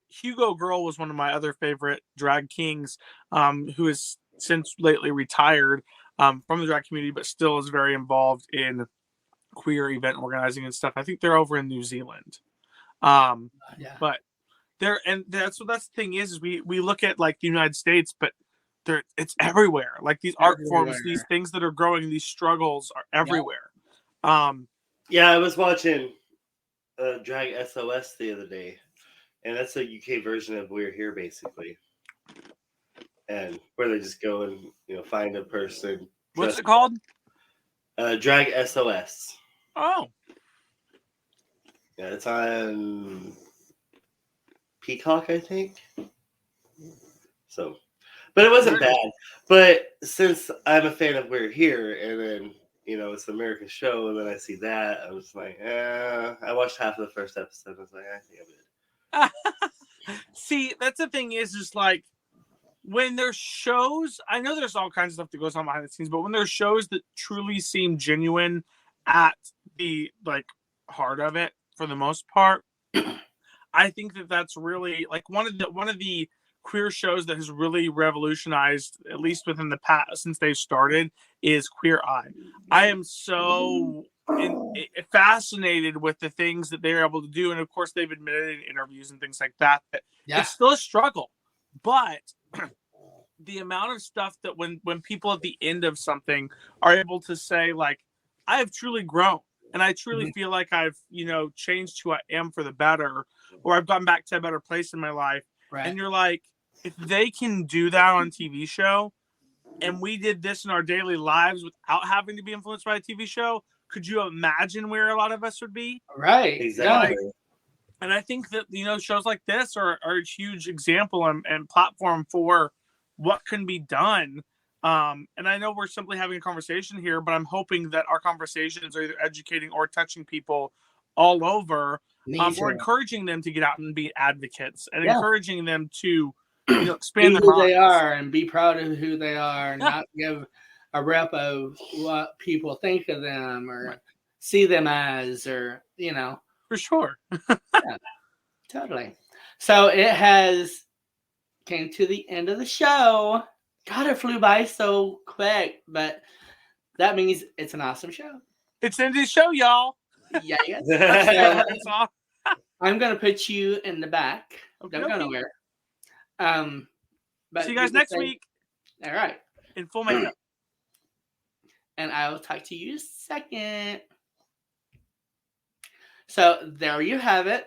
Hugo Girl was one of my other favorite drag kings, who has since lately retired from the drag community, but still is very involved in queer event organizing and stuff. I think they're over in New Zealand. But that's the thing is we look at like the United States, but it's everywhere. Like these art forms, these things that are growing, these struggles are everywhere. I was watching Drag SOS the other day, and that's a UK version of We're Here, basically. And where they just go and find a person. What's it called? Drag SOS. Oh. Yeah, it's on Peacock, I think. So, but it wasn't bad. But since I'm a fan of We're Here, and then it's an American show, and then I see that, I was like, I watched half of the first episode. I was like, I think I'm good. See, that's the thing is just like when there's shows, I know there's all kinds of stuff that goes on behind the scenes, but when there's shows that truly seem genuine at the like heart of it, for the most part, I think that's really like one of the queer shows that has really revolutionized, at least within the past since they've started, is Queer Eye. I am so fascinated with the things that they're able to do, and of course they've admitted in interviews and things like that it's still a struggle, but the amount of stuff that when people at the end of something are able to say like, I have truly grown and I truly feel like I've changed who I am for the better, or I've gotten back to a better place in my life. Right. And you're like, if they can do that on a TV show, and we did this in our daily lives without having to be influenced by a TV show, could you imagine where a lot of us would be? Right. Exactly. And I think that, shows like this are a huge example and platform for what can be done. And I know we're simply having a conversation here, but I'm hoping that our conversations are either educating or touching people all over, or encouraging them to get out and be advocates, and encouraging them to expand be their who minds. they are and be proud of who they are, and not give a rep of what people think of them or see them as, or For sure. Totally. So it has came to the end of the show. God, it flew by so quick, but that means it's an awesome show. It's the end of the show, y'all. Yeah. That's all. I'm going to put you in the back. Okay, Don't go nowhere. But See you guys next week. All right. In full makeup. And I will talk to you second. So there you have it,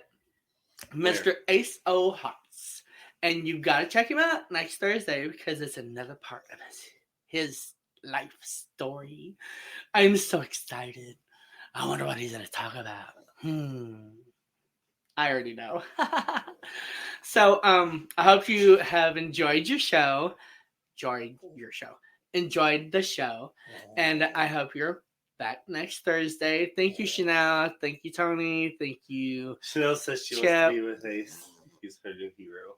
Mr. Ace O Hearts. And you got to check him out next Thursday because it's another part of his life story. I'm so excited. I wonder what he's going to talk about. I already know. So I hope you have enjoyed the show. Enjoyed the show. And I hope you're back next Thursday. Thank you, Chanel. Thank you, Tony. Thank you. Chanel says she Chip. wants to be with Ace. He's her new hero.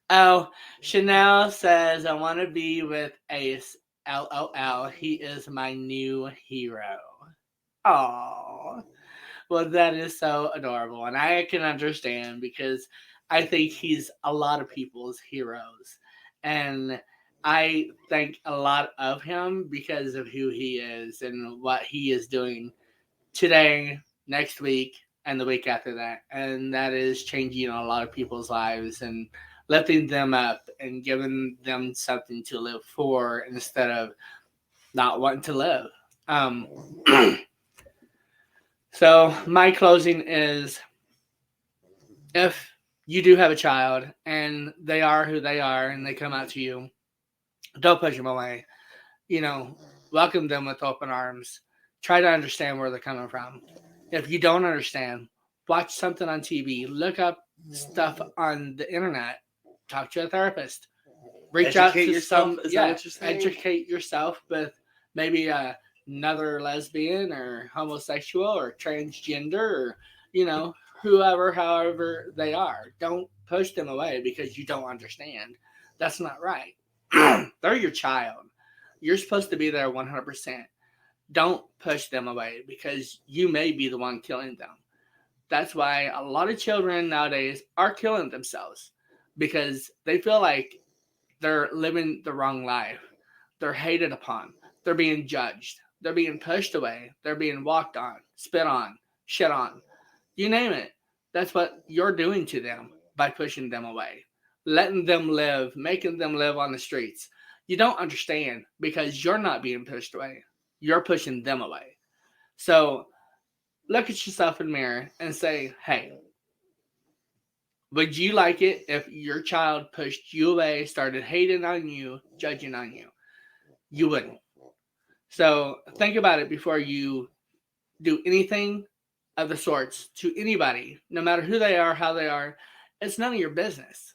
Oh, Chanel says, I want to be with Ace. LOL. He is my new hero. Oh, well, that is so adorable. And I can understand because I think he's a lot of people's heroes. And I think a lot of him because of who he is and what he is doing today, next week, and the week after that. And that is changing a lot of people's lives and lifting them up and giving them something to live for instead of not wanting to live. So my closing is, if you do have a child and they are who they are and they come out to you, don't push them away. Welcome them with open arms. Try to understand where they're coming from. If you don't understand, watch something on TV. Look up stuff on the internet. Talk to a therapist. Reach out to some. Educate yourself with maybe another lesbian or homosexual or transgender or, whoever, however they are. Don't push them away because you don't understand. That's not right. They're your child. You're supposed to be there 100%. Don't push them away because you may be the one killing them. That's why a lot of children nowadays are killing themselves because they feel like they're living the wrong life. They're hated upon. They're being judged. They're being pushed away. They're being walked on, spit on, shit on. You name it. That's what you're doing to them by pushing them away. Letting them live, making them live on the streets. You don't understand because you're not being pushed away. You're pushing them away. So look at yourself in the mirror and say, hey, would you like it if your child pushed you away, started hating on you, judging on you? You wouldn't. So think about it before you do anything of the sorts to anybody, no matter who they are, how they are. It's none of your business.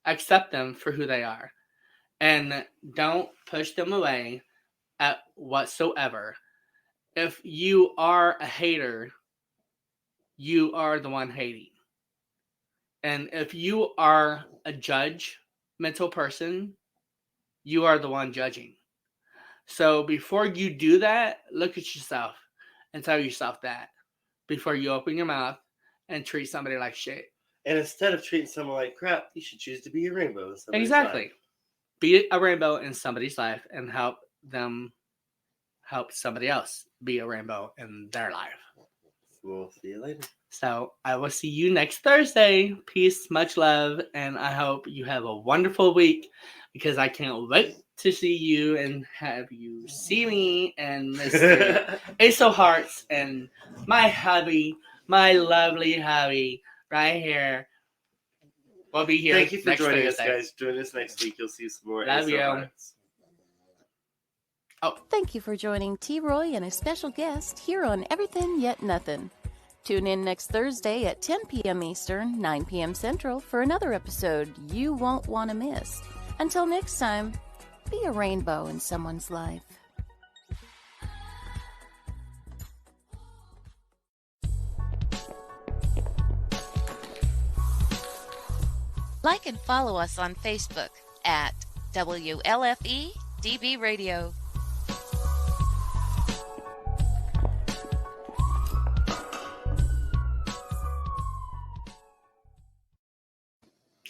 Accept them for who they are. And don't push them away at whatsoever. If you are a hater, you are the one hating. And if you are a judgmental person, you are the one judging. So before you do that, look at yourself and tell yourself that before you open your mouth and treat somebody like shit. And instead of treating someone like crap, you should choose to be a rainbow in somebody's Exactly. life. Be a rainbow in somebody's life and help somebody else be a rainbow in their life. We'll see you later. So I will see you next Thursday. Peace, much love, and I hope you have a wonderful week because I can't wait to see you and have you see me and Mr. Ace of Hearts and my hubby, my lovely hubby right here. We'll be here. Thank you for next joining Thursday. us, guys. Join us next week. You'll see some more. Love you. Thank you for joining T. Roy and a special guest here on Everythin Yet Nothin. Tune in next Thursday at 10 p.m. Eastern, 9 p.m. Central for another episode you won't want to miss. Until next time, be a rainbow in someone's life. Like and follow us on Facebook at WLFE DB Radio.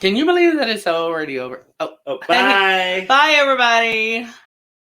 Can you believe that it's already over? Oh, bye. Bye, everybody.